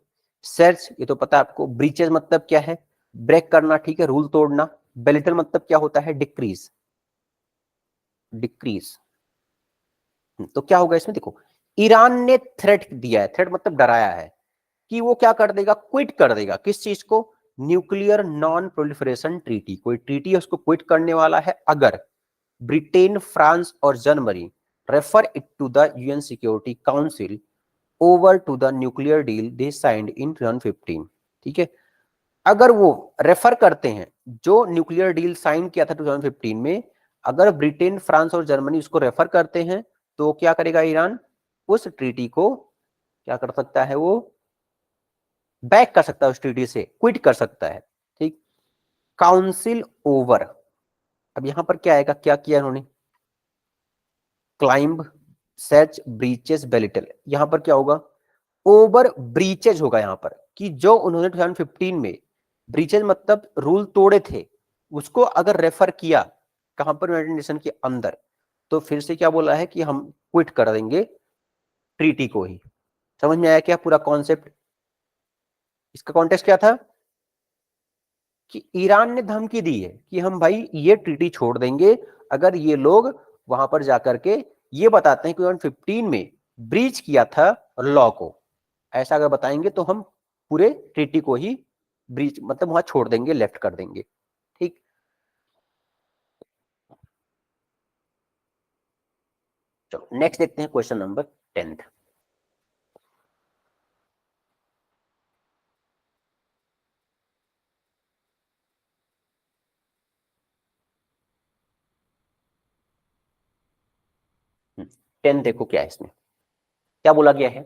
सर्च, ये तो पता है आपको। ब्रीचेज मतलब क्या है, ब्रेक करना, ठीक है, रूल तोड़ना। बेलिटल मतलब क्या होता है, डिक्रीज, डिक्रीज। तो क्या होगा इसमें, देखो, ईरान ने थ्रेट दिया है, थ्रेट मतलब डराया है, कि वो क्या कर देगा, क्विट कर देगा, किस चीज को, न्यूक्लियर नॉन प्रोलिफरेशन ट्रीटी, कोई ट्रीटी है उसको क्विट करने वाला है, अगर ब्रिटेन, फ्रांस और Germany refer it to the UN Security Council over to the nuclear deal they signed in 2015, ठीक है। अगर वो रेफर करते हैं, जो न्यूक्लियर डील साइन किया था 2015 में, अगर ब्रिटेन, फ्रांस और जर्मनी उसको रेफर करते हैं, तो क्या करेगा ईरान, उस ट्रीटी को क्या कर सकता है, वो बैक कर सकता है, उस ट्रीटी से क्विट कर सकता है, ठीक। काउंसिल ओवर, अब यहां पर क्या आएगा, क्या किया इन्होंने, क्लाइंब, सर्च, ब्रीचेस, बेलिटल, यहां पर क्या होगा, ओवर ब्रीचेज होगा यहां पर, कि जो उन्होंने 2015 में ब्रीचेज मतलब रूल तोड़े थे, उसको अगर रेफर किया, कहां पर, यूनाइटेड नेशन के अंदर, तो फिर से क्या बोला है कि हम क्विट कर देंगे ट्रीटी को ही। समझ में आया क्या पूरा कॉन्सेप्ट, इसका कॉन्टेक्स्ट क्या था, कि ईरान ने धमकी दी है कि हम भाई ये ट्रीटी छोड़ देंगे अगर ये लोग वहां पर जाकर के ये बताते हैं कि 2015 में ब्रीच किया था लॉ को, ऐसा अगर बताएंगे तो हम पूरे ट्रीटी को ही ब्रीच मतलब वहां छोड़ देंगे, लेफ्ट कर देंगे, ठीक। चलो नेक्स्ट देखते हैं क्वेश्चन नंबर 10th। टेंथ देखो क्या है इसमें, क्या बोला गया है।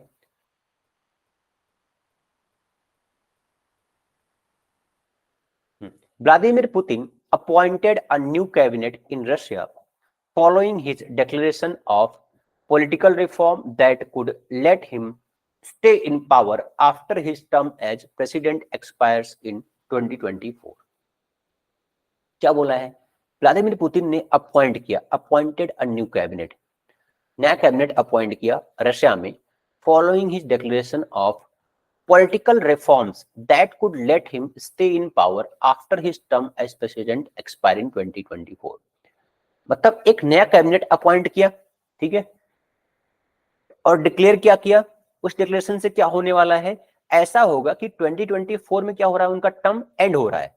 Vladimir Putin appointed a new cabinet in Russia following his declaration of political reform that could let him stay in power after his term as president expires in 2024। क्या बोला है, व्लादिमीर पुतिन ने अपॉइंट किया, अपॉइंटेड अ न्यू कैबिनेट, नया कैबिनेट अपॉइंट किया रशिया में, following his declaration of political reforms that could let him stay in power after his term as president expire in 2024। मतलब एक नया कैबिनेट अपॉइंट किया, ठीक है, और डिक्लेयर क्या किया, उस डिक्लेरेशन से क्या होने वाला है, ऐसा होगा कि 2024 में क्या हो रहा है, उनका टर्म एंड हो रहा है,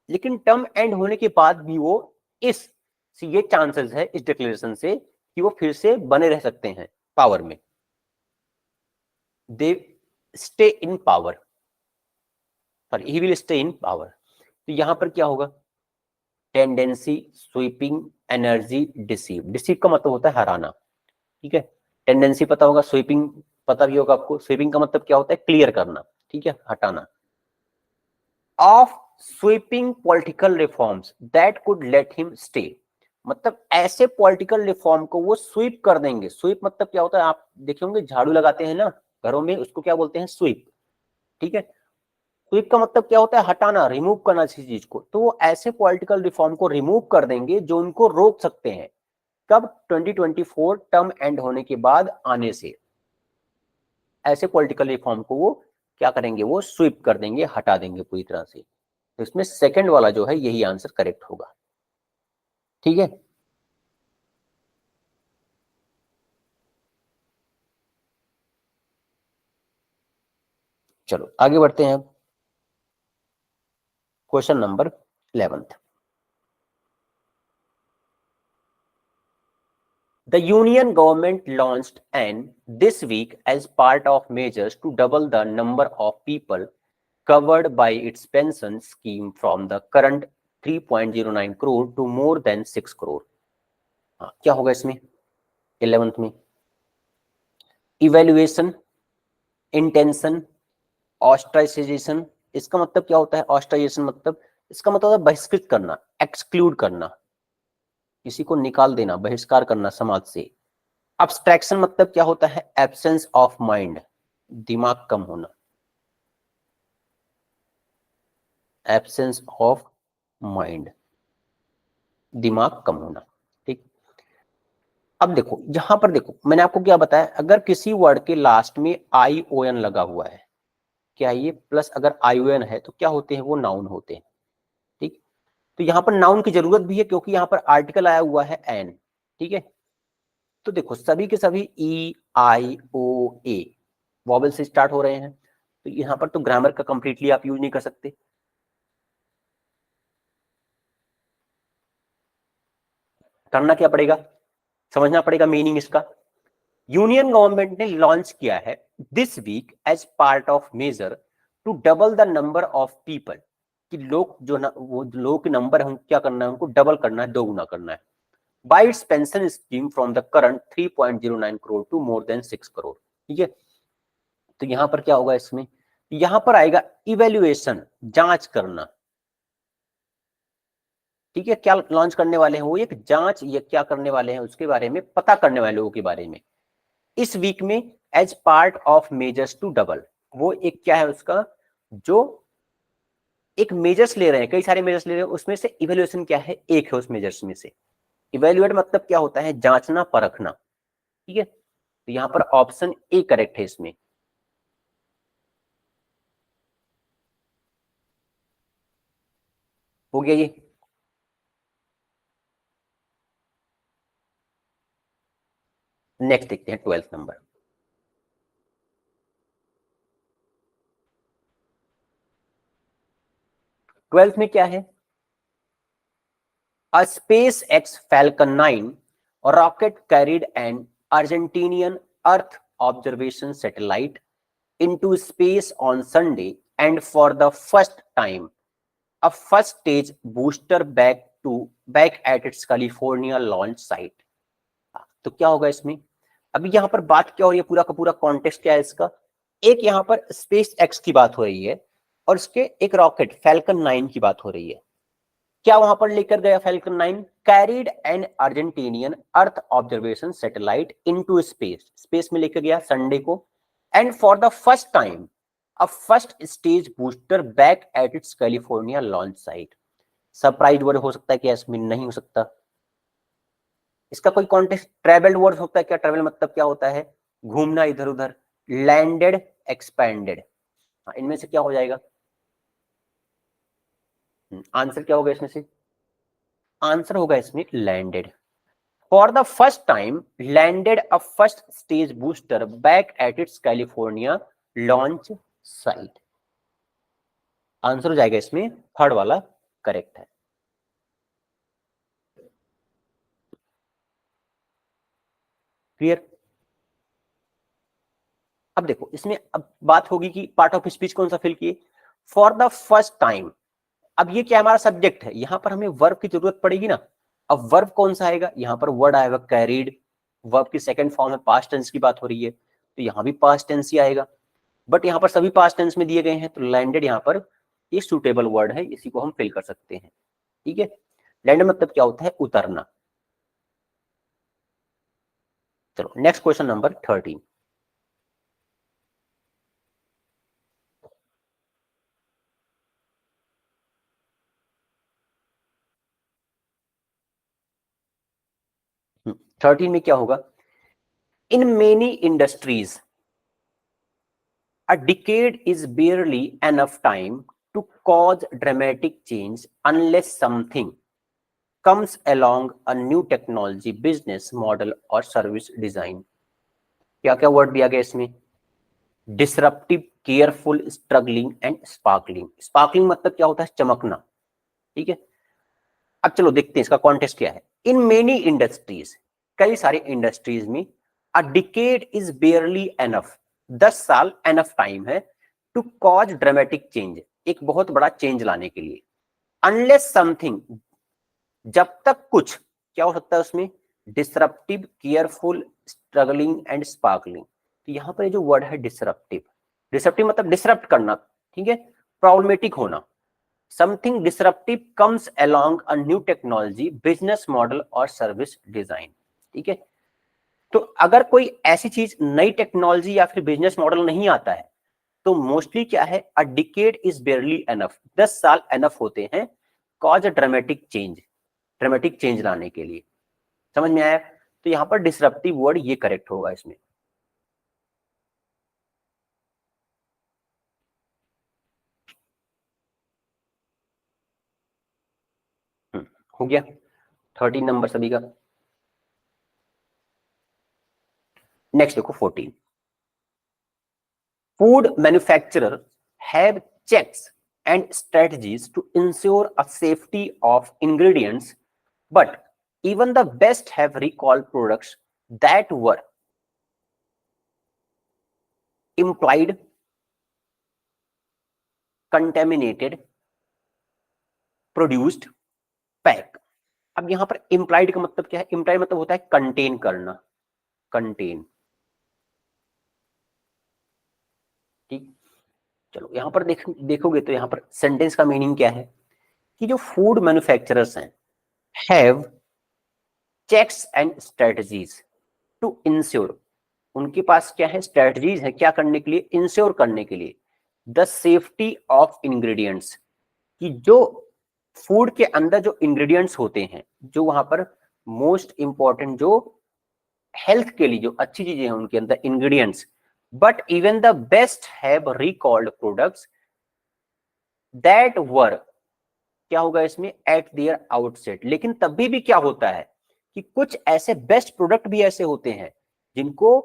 लेकिन टर्म एंड होने के बाद भी वो इस ये चांसेस है इस डिक्लेरेशन से कि वो फिर से बने रह सकते हैं पावर में, they stay in power, sorry he will stay in power. तो यहां पर क्या होगा, tendency, sweeping, energy, deceive. Deceive का मतलब होता है हराना, ठीक है, टेंडेंसी पता होगा, स्वीपिंग पता भी होगा आपको, स्वीपिंग का मतलब क्या होता है, क्लियर करना, ठीक है, हटाना। Of sweeping political reforms that could let him stay, मतलब ऐसे पॉलिटिकल रिफॉर्म को वो स्वीप कर देंगे। स्वीप मतलब क्या होता है, आप देखे होंगे झाड़ू लगाते हैं ना घरों में, उसको क्या बोलते हैं, स्वीप, ठीक है। स्वीप का मतलब क्या होता है, हटाना, रिमूव करना किसी चीज को। तो वो ऐसे पॉलिटिकल रिफॉर्म को रिमूव कर देंगे जो उनको रोक सकते हैं, कब, 2024 टर्म एंड होने के बाद आने से। ऐसे पॉलिटिकल रिफॉर्म को वो क्या करेंगे, वो स्वीप कर देंगे, हटा देंगे पूरी तरह से। तो इसमें सेकंड वाला जो है यही आंसर करेक्ट होगा, ठीक है। चलो आगे बढ़ते हैं, question number 11th। The union government launched an this week as part of measures to double the number of people covered by its pension scheme from the current 3.09 crore to more than 6 crore। हाँ, क्या होगा इसमें 11th में, इवेल्युएशन, इंटेंशन, ऑस्ट्राइजेशन। इसका मतलब क्या होता है, ऑस्ट्राइजेशन मतलब, इसका मतलब है बहिष्कृत करना, एक्सक्लूड करना, किसी को निकाल देना, बहिष्कार करना समाज से। अब्स्ट्रैक्शन मतलब क्या होता है, एब्सेंस ऑफ माइंड, दिमाग कम होना, एब्सेंस ऑफ माइंड, दिमाग कम होना, ठीक। अब देखो यहां पर देखो, मैंने आपको क्या बताया, अगर किसी वर्ड के लास्ट में आई ओ एन लगा हुआ है, क्या ये प्लस अगर आई ओ एन है तो क्या होते हैं, वो नाउन होते हैं, ठीक। तो यहां पर नाउन की जरूरत भी है क्योंकि यहां पर आर्टिकल आया हुआ है एन, ठीक है। तो देखो सभी के सभी ई आई ओ ए वॉवल से स्टार्ट हो रहे हैं, तो यहां पर तो ग्रामर का कंप्लीटली आप यूज नहीं कर सकते, करना क्या पड़ेगा, समझना पड़ेगा मीनिंग इसका। यूनियन गवर्नमेंट ने लॉन्च किया है this week as part of major to double the number of people, कि लोग जो ना, वो लोगों के नंबर हम क्या करना है, उनको डबल करना है, दोगुना करना है, by its pension scheme from the current 3.09 crore to more than 6 crore, ठीक है। तो यहां पर क्या होगा इसमें, यहां पर आएगा इवेल्युएशन, जांच करना, ठीक है। क्या लॉन्च करने वाले हैं, वो एक जांच, ये क्या करने वाले हैं उसके बारे में पता करने वाले लोगों के बारे में, इस वीक में, as part of measures to double. वो एक क्या है उसका, जो एक मेजर्स ले रहे हैं, कई सारे मेजर्स ले रहे हैं, उसमें से इवेल्युएशन क्या है, एक है उस मेजर्स में से। इवेल्युएट मतलब क्या होता है, जांचना, परखना, ठीक है। तो यहां पर ऑप्शन ए करेक्ट है इसमें, हो गया ये। नेक्स्ट देखते हैं 12th नंबर। 12th में क्या है, A SpaceX Falcon 9 और rocket carried an Argentinian earth observation satellite into space on Sunday, and for the first time a first stage booster back at its California launch site। तो क्या होगा इसमें, अभी यहां पर बात क्या हो रही है, पूरा का पूरा कॉन्टेक्स्ट क्या है इसका, एक यहां पर स्पेस एक्स की बात हो रही है और इसके एक रॉकेट फैल्कन 9 की बात हो रही है। क्या वहां पर लेकर गया Falcon 9, carried an Argentinian earth observation satellite into space, space में लेकर गया संडे को, and for the first time a first stage booster back at its California launch site. Surprise word हो सकता है क्या इसमें, नहीं हो सकता। इसका कोई कॉन्टेक्स्ट ट्रेवल्ड वर्ड होता है क्या, ट्रेवल मतलब क्या होता है, घूमना इधर उधर, लैंडेड एक्सपैंडेड, इनमें से क्या हो जाएगा, आंसर क्या होगा इसमें से, आंसर होगा इसमें landed. For the first time landed a first stage booster back at its California launch site, answer हो जाएगा इसमें थर्ड वाला करेक्ट है। क्लियर। अब देखो इसमें अब बात होगी कि पार्ट ऑफ स्पीच कौन सा फिल किए, फॉर द फर्स्ट टाइम। अब ये क्या हमारा सब्जेक्ट है, यहां पर हमें वर्ब की जरूरत पड़ेगी ना। अब वर्ब कौन सा आएगा, यहां पर वर्ड आएगा कैरीड, वर्ब की सेकंड फॉर्म में पास्ट टेंस की बात हो रही है तो यहां भी पास्ट टेंस ही आएगा, बट यहां पर सभी पास्ट टेंस में दिए गए हैं तो लैंडेड यहां पर ये सूटेबल वर्ड है, इसी को हम फिल कर सकते हैं। ठीक है, लैंड मतलब क्या होता है, उतरना। चलो नेक्स्ट क्वेश्चन नंबर 13। थर्टीन में क्या होगा, in many industries a decade is barely enough time to cause dramatic change unless something comes along a new technology, business model or service design। क्या क्या वर्ड दिया गया इसमें, disruptive, careful, struggling and sparkling. Sparkling मतलब क्या होता है, चमकना। ठीक है, अब चलो देखते हैं इसका कॉन्टेक्स्ट क्या है। इन मेनी इंडस्ट्रीज, कई सारे इंडस्ट्रीज में, अ डिकेड इज बेयरली एनफ, 10 साल एनफ टाइम है, टू कॉज ड्रामेटिक चेंज, एक बहुत बड़ा चेंज लाने के लिए, अनलेस समथिंग, जब तक कुछ, क्या हो सकता है उसमें, disruptive, careful, struggling and sparkling. तो यहां पर जो वर्ड है डिसरप्टिव, डिसरप्टिव मतलब डिसरप्ट करना, ठीक है, प्रॉब्लमेटिक होना। Something disruptive comes along a new technology, business model और सर्विस डिजाइन। ठीक है, तो अगर कोई ऐसी चीज, नई टेक्नोलॉजी या फिर बिजनेस मॉडल नहीं आता है तो मोस्टली क्या है, अ डिकेड इज बेयरली एनफ, 10 साल एनफ होते हैं, cause a dramatic change, dramatic change लाने के लिए। समझ में आया, तो यहां पर डिसरप्टिव वर्ड ये करेक्ट होगा इसमें। हो गया 13 नंबर सभी का। नेक्स्ट देखो 14, food manufacturers have checks and strategies to ensure a safety of ingredients, but even the best have recalled products that were implied, contaminated, produced, pack। अब यहां पर implied का मतलब क्या है, implied मतलब होता है कंटेन करना, कंटेन। ठीक, चलो यहां पर देखोगे तो यहां पर सेंटेंस का मीनिंग क्या है कि जो फूड मैन्युफैक्चरर्स हैं, have checks and strategies to ensure, उनके पास क्या है, स्ट्रेटजीज है, क्या करने के लिए, इंश्योर करने के लिए, द सेफ्टी ऑफ इंग्रेडिएंट्स, कि जो फूड के अंदर जो इंग्रेडिएंट्स होते हैं, जो वहां पर मोस्ट इंपॉर्टेंट, जो हेल्थ के लिए जो अच्छी चीजें हैं उनके अंदर ingredients, but even the best have recalled products that were, क्या होगा इसमें, एट देयर आउटसेट। लेकिन तभी भी क्या होता है कि कुछ ऐसे बेस्ट प्रोडक्ट भी ऐसे होते हैं जिनको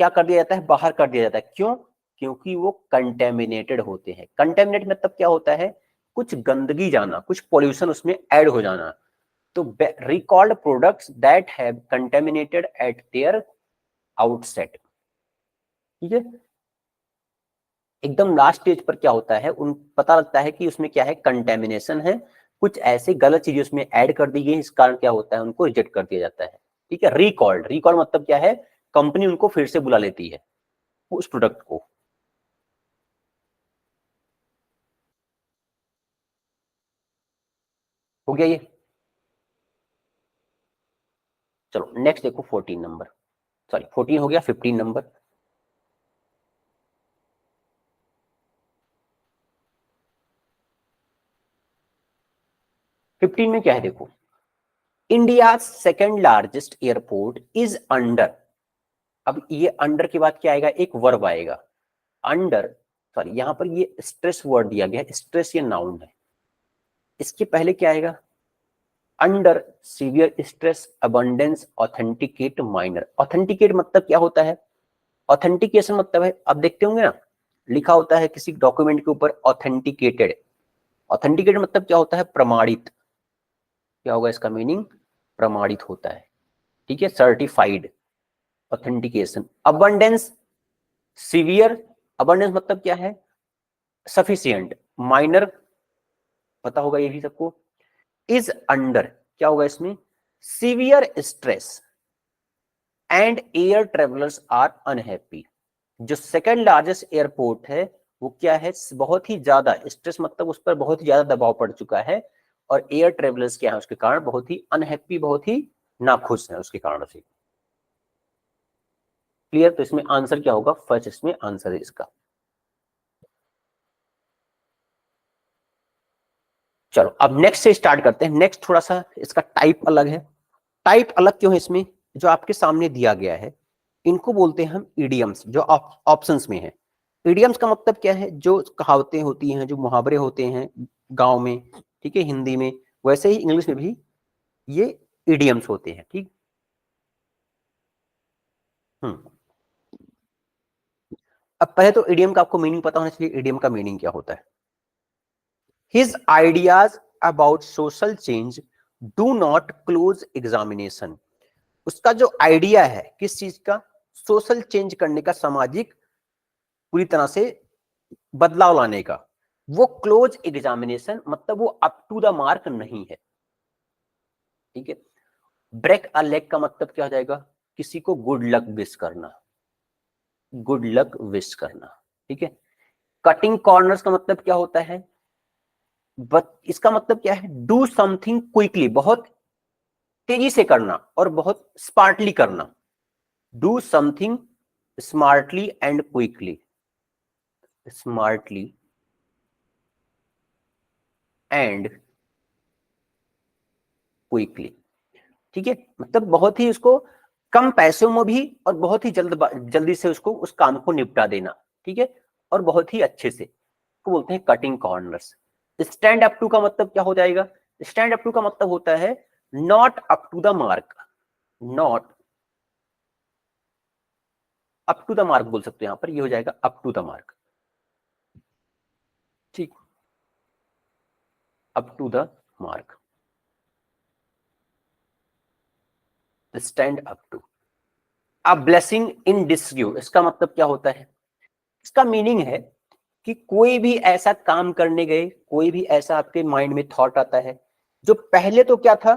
क्या कर दिया जाता है, बाहर कर दिया जाता है। क्यों, क्योंकि वो कंटेमिनेटेड होते हैं। कंटेमिनेट मतलब क्या होता है, कुछ गंदगी जाना, कुछ पॉल्यूशन उसमें ऐड हो जाना। तो recalled products that have contaminated eight there outset, ठीक है। एकदम लास्ट स्टेज पर क्या होता है, उन पता लगता है कि उसमें क्या है, कंटेमिनेशन है, कुछ ऐसे गलत चीजें उसमें ऐड कर दी गई, इस कारण क्या होता है, उनको रिजेक्ट कर दिया जाता है, ठीक है। रिकॉल्ड, रिकॉल मतलब क्या है, कंपनी उनको फिर से बुला लेती है उस प्रोडक्ट को। हो गया ये। चलो नेक्स्ट देखो 14 नंबर, सॉरी 14 हो गया, 15 नंबर। फिफ्टीन में क्या है देखो, India second largest airport is under. अब ये अंडर के बाद क्या आएगा, एक वर्ब आएगा, अंडर, सॉरी यहां पर ये स्ट्रेस वर्ड दिया गया है, स्ट्रेस ये नाउन है, इसके पहले क्या आएगा, under severe stress abundance authenticate minor. Authenticate मतलब क्या होता है, ऑथेंटिकेशन मतलब है, अब देखते होंगे ना, लिखा होता है किसी डॉक्यूमेंट के ऊपर ऑथेंटिकेटेड, ऑथेंटिकेट मतलब क्या होता है, प्रमाणित, क्या होगा इसका मीनिंग, प्रमाणित होता है, ठीक है, certified, authentication. Abundance, severe, abundance मतलब क्या है, सफिशिएंट, माइनर पता होगा ये भी सबको, इज अंडर क्या होगा इसमें, severe stress and air travellers are unhappy. जो सेकंड लार्जेस्ट एयरपोर्ट है वो क्या है, बहुत ही ज्यादा स्ट्रेस मतलब उस पर बहुत ही ज्यादा दबाव पड़ चुका है, और एयर ट्रेवलर्स क्या है उसके कारण बहुत ही अनहैप्पी, बहुत ही नाखुश है उसके कारण से। क्लियर, तो इसमें आंसर क्या होगा, फर्स्ट इसमें आंसर है इसका। चलो अब नेक्स्ट से स्टार्ट करते हैं। नेक्स्ट थोड़ा सा इसका टाइप अलग है। टाइप अलग क्यों है इसमें, जो आपके सामने दिया गया है इनको बोलते हैं हम इडियम्स, जो ऑप्शंस में है। इडियम्स का मतलब क्या है, जो कहावतें होती हैं, जो मुहावरे होते हैं गांव में, ठीक है, हिंदी में, वैसे ही इंग्लिश में भी ये इडियम्स होते हैं, ठीक। हम्म, अब पहले तो इडियम का आपको मीनिंग पता होना चाहिए, इडियम का मीनिंग क्या होता है। His ideas about social change do not close examination. उसका जो आइडिया है किस चीज का, सोशल चेंज करने का, सामाजिक पूरी तरह से बदलाव लाने का, वो क्लोज एग्जामिनेशन मतलब वो अप टू द मार्क नहीं है, ठीक है। ब्रेक अ लेग का मतलब क्या हो जाएगा, किसी को गुड लक विश करना, गुड लक विश करना, ठीक है। कटिंग कॉर्नर्स का मतलब क्या होता है, इसका मतलब क्या है, डू समथिंग क्विकली, बहुत तेजी से करना और बहुत स्मार्टली करना, do something smartly and quickly, smartly and quickly, ठीक है। मतलब बहुत ही उसको कम पैसों में भी और बहुत ही जल्दी से उसको उस काम को निपटा देना, ठीक है, और बहुत ही अच्छे से, को बोलते हैं cutting corners. Stand up to का मतलब क्या हो जाएगा, स्टैंड अप टू का मतलब होता है not up to the mark, not up to the mark बोल सकते हो, यहां पर ये हो जाएगा अप टू द मार्क, ठीक, up to the mark, stand up to. A blessing in disguise, इसका मतलब क्या होता है, इसका मीनिंग है कि कोई भी ऐसा काम करने गए, कोई भी ऐसा आपके माइंड में थॉट आता है जो पहले तो क्या था,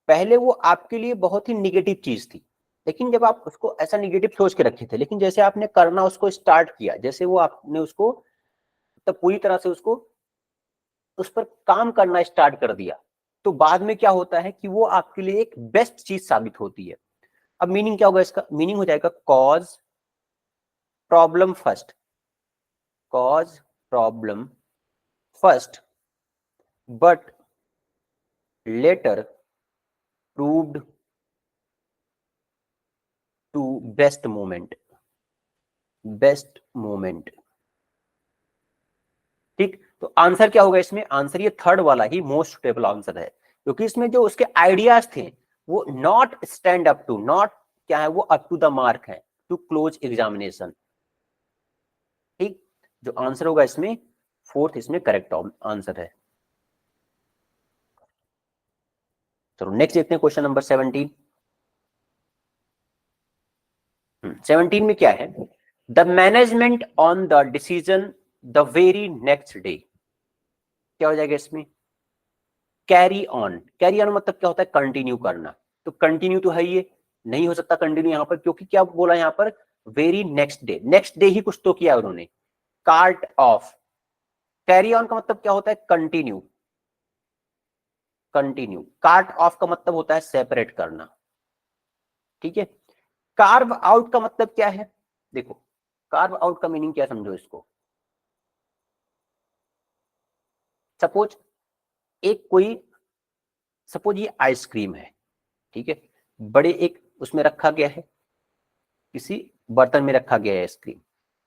पहले वो आपके लिए बहुत ही निगेटिव चीज थी, लेकिन जब आप उसको ऐसा निगेटिव सोच के रखे थे, लेकिन जैसे आपने करना उसको स्टार्ट किया, जैसे वो आपने उसको तब पूरी तरह से उसको उस पर काम करना स्टार्ट कर दिया, तो बाद में क्या होता है कि वो आपके लिए एक बेस्ट चीज साबित होती है। अब मीनिंग क्या होगा इसका, मीनिंग हो जाएगा cause problem first, cause problem first but later proved to best moment, best moment, ठीक। तो आंसर क्या होगा इसमें, आंसर ये थर्ड वाला ही मोस्ट सुटेबल आंसर है, क्योंकि इसमें जो उसके आइडियाज थे वो not stand up to, not क्या है, वो अप टू द मार्क है, टू क्लोज एग्जामिनेशन, ठीक। जो आंसर होगा इसमें फोर्थ इसमें करेक्ट आंसर है। चलो नेक्स्ट देखते हैं क्वेश्चन नंबर 17। 17 में क्या है, the management on the decision the very next day, क्या हो जाएगा इसमें, कैरी ऑन। कैरी ऑन मतलब क्या होता है, कंटिन्यू करना। तो कंटिन्यू तो है, ये नहीं हो सकता कंटिन्यू यहां पर, क्योंकि क्या बोला यहां पर, very next day, next day ही कुछ तो किया उन्होंने। कार्ट ऑफ, कैरी ऑन का मतलब क्या होता है, कंटिन्यू। कंटिन्यू, कार्ट ऑफ का मतलब होता है सेपरेट करना, ठीक है। कार्व आउट का मतलब क्या है, देखो कार्व आउट का मीनिंग क्या, समझो इसको। सपोज एक कोई, सपोज ये आइसक्रीम है, ठीक है, बड़े एक उसमें रखा गया है, किसी बर्तन में रखा गया है आइसक्रीम।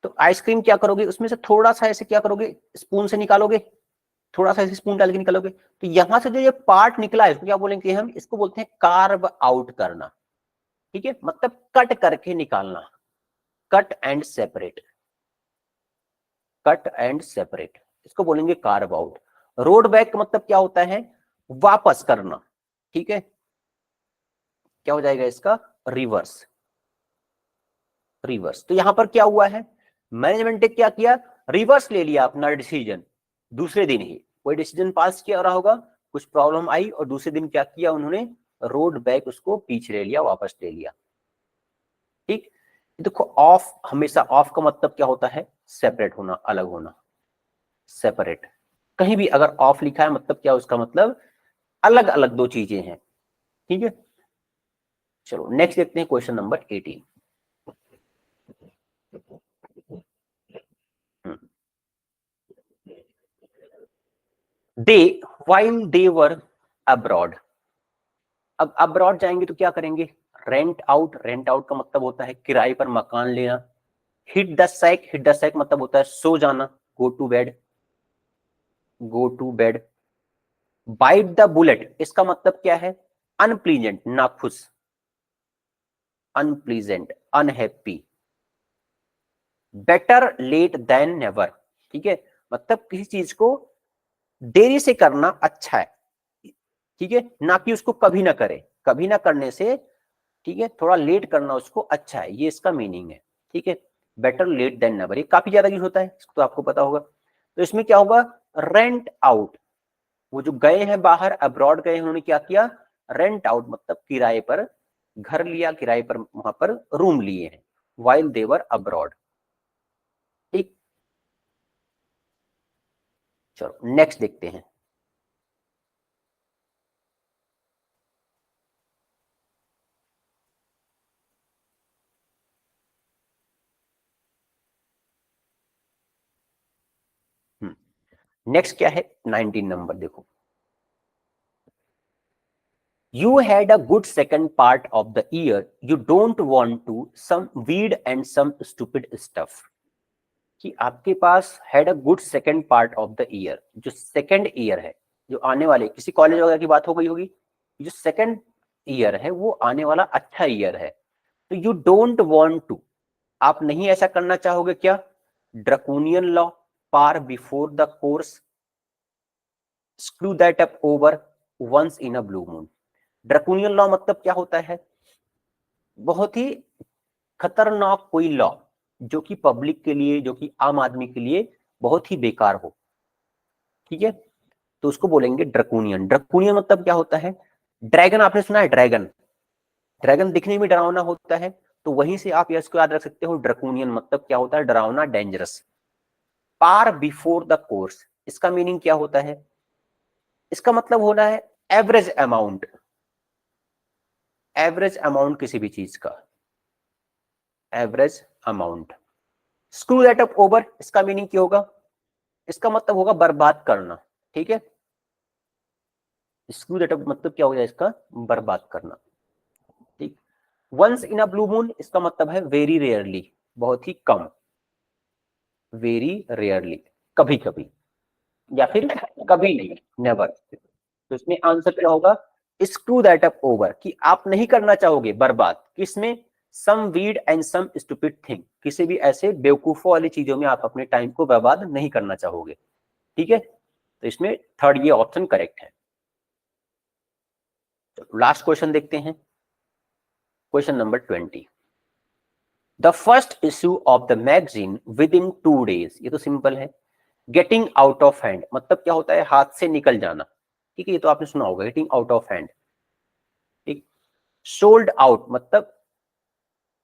तो आइसक्रीम क्या करोगे, उसमें से थोड़ा सा ऐसे क्या करोगे, स्पून से निकालोगे, थोड़ा सा ऐसे स्पून डाल के निकालोगे। तो यहां से जो ये पार्ट निकला है इसको क्या बोलेंगे हम, इसको बोलते हैं कार्व आउट करना, ठीक है, मतलब कट करके निकालना, cut and separate, cut and separate, इसको बोलेंगे कार्व आउट। रोड बैक का मतलब क्या होता है, वापस करना, ठीक है, क्या हो जाएगा इसका, रिवर्स। रिवर्स, तो यहां पर क्या हुआ है, मैनेजमेंट ने क्या किया, रिवर्स ले लिया अपना डिसीजन। दूसरे दिन ही कोई डिसीजन पास किया रहा होगा, कुछ प्रॉब्लम आई और दूसरे दिन क्या किया उन्होंने, रोड बैक उसको पीछे ले लिया, वापस ले लिया, ठीक। देखो ऑफ, हमेशा ऑफ का मतलब क्या होता है, सेपरेट होना, अलग होना, सेपरेट। कहीं भी अगर ऑफ लिखा है मतलब क्या, उसका मतलब अलग अलग दो चीजें हैं, ठीक है। चलो नेक्स्ट देखते हैं question number 18। They while they were abroad, अब अब्रॉड जाएंगे तो क्या करेंगे, रेंट आउट। रेंट आउट का मतलब होता है किराए पर मकान लेना। Hit the sack, hit the sack मतलब होता है सो जाना, go to bed, go to bed. Bite the bullet, इसका मतलब क्या है, अनप्लीजेंट, नाखुश, unpleasant, unhappy. Better late than never, ठीक है, मतलब किसी चीज को देरी से करना अच्छा है, ठीक है, ना कि उसको कभी ना करे, कभी ना करने से, ठीक है, थोड़ा लेट करना उसको अच्छा है, ये इसका मीनिंग है, ठीक है। बेटर लेट देन नेवर, ये काफी ज्यादा यूज होता है, इसको तो आपको पता होगा। तो इसमें क्या होगा, रेंट आउट, वो जो गए हैं बाहर, अब्रॉड गए हैं, उन्होंने क्या किया, रेंट आउट मतलब किराए पर घर लिया, किराए पर वहां पर रूम लिए हैं, वाइल देवर अब्रॉड, ठीक। चलो नेक्स्ट देखते हैं। नेक्स्ट क्या है, 19 नंबर देखो। You had a good second part of the year. You don't want to some weed and some stupid stuff. कि आपके पास had a good second part of the year, जो सेकेंड ईयर है, जो आने वाले, किसी कॉलेज वगैरह की बात हो गई होगी, जो सेकेंड ईयर है वो आने वाला अच्छा ईयर है। तो यू डोंट वांट टू, आप नहीं ऐसा करना चाहोगे क्या, draconian law, par before the course, screw that up over, once in a blue moon. Draconian law मतलब क्या होता है, बहुत ही खतरनाक कोई लॉ, जो कि पब्लिक के लिए, जो कि आम आदमी के लिए बहुत ही बेकार हो, ठीक है, तो उसको बोलेंगे ड्रकोनियन। ड्रकोनियन मतलब क्या होता है, ड्रैगन, आपने सुना है ड्रैगन, ड्रैगन दिखने में डरावना होता है, तो वहीं से आप इसको याद रख सकते हो, ड्रकोनियन मतलब क्या होता है, डरावना, dangerous. Par before the course, इसका मीनिंग क्या होता है, इसका मतलब होना है एवरेज अमाउंट, एवरेज अमाउंट किसी भी चीज का, average amount. Screw that up over, इसका मीनिंग क्या होगा, इसका मतलब होगा बर्बाद करना, ठीक है। स्क्रू दैट अप मतलब क्या हो जाए इसका, बर्बाद करना, ठीक। Once in a blue moon, इसका मतलब है वेरी रेयरली, बहुत ही कम, वेरी रेयरली, कभी कभी, या फिर कभी नहीं, नेवर। तो इसमें आंसर क्या होगा, स्क्रू दैट अप ओवर, कि आप नहीं करना चाहोगे बर्बाद, किसमें, some weed and some stupid thing, किसी भी ऐसे बेवकूफों वाली चीजों में आप अपने टाइम को बर्बाद नहीं करना चाहोगे, ठीक है। तो इसमें थर्ड ये ऑप्शन करेक्ट है। चलो लास्ट क्वेश्चन देखते हैं, question number 20। The first issue of the magazine with in 2 days, ये तो सिंपल है। गेटिंग आउट ऑफ हैंड मतलब क्या होता है, हाथ से निकल जाना, ठीक है, ये तो आपने सुना होगा, गेटिंग आउट ऑफ हैंड। ठीक, सोल्ड आउट मतलब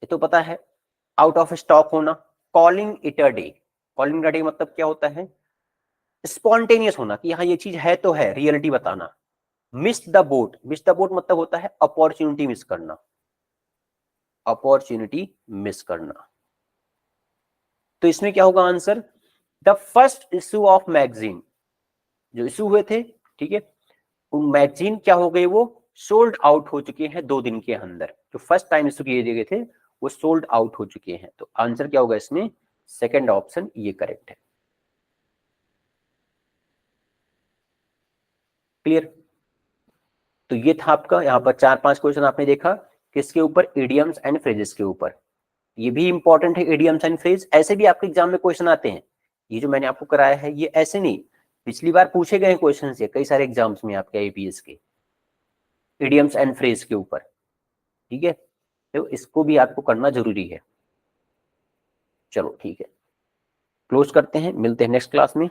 ये तो पता है, आउट ऑफ स्टॉक होना। Calling it a day, calling a day मतलब क्या होता है, स्पॉन्टेनियस होना कि हाँ ये चीज है तो है, रियलिटी बताना। Miss the boat, miss the boat मतलब होता है अपॉर्चुनिटी मिस करना, अपॉर्चुनिटी मिस करना। तो इसमें क्या होगा answer, the first issue of magazine, जो इश्यू हुए थे, ठीक है, मैगजीन क्या हो गई, वो सोल्ड आउट हो चुके हैं 2 दिन के अंदर। जो फर्स्ट टाइम इश्यू किए गए थे वो सोल्ड आउट हो चुके हैं। तो आंसर क्या होगा इसमें, सेकंड ऑप्शन ये करेक्ट है। क्लियर। तो ये था आपका, यहाँ पर 4-5 क्वेश्चन आपने देखा किसके ऊपर, इडियम्स एंड फ्रेजेस के ऊपर। ये भी इंपॉर्टेंट है, इडियम्स एंड फ्रेज, ऐसे भी आपके एग्जाम में क्वेश्चन आते हैं। ये जो मैंने आपको कराया है ये ऐसे नहीं, पिछली बार पूछे गए क्वेश्चन है कई सारे एग्जाम्स में आपके आईपीएस के, इडियम्स एंड फ्रेज के ऊपर, ठीक है, तो इसको भी आपको करना जरूरी है। चलो ठीक है, क्लोज करते हैं, मिलते हैं नेक्स्ट क्लास में।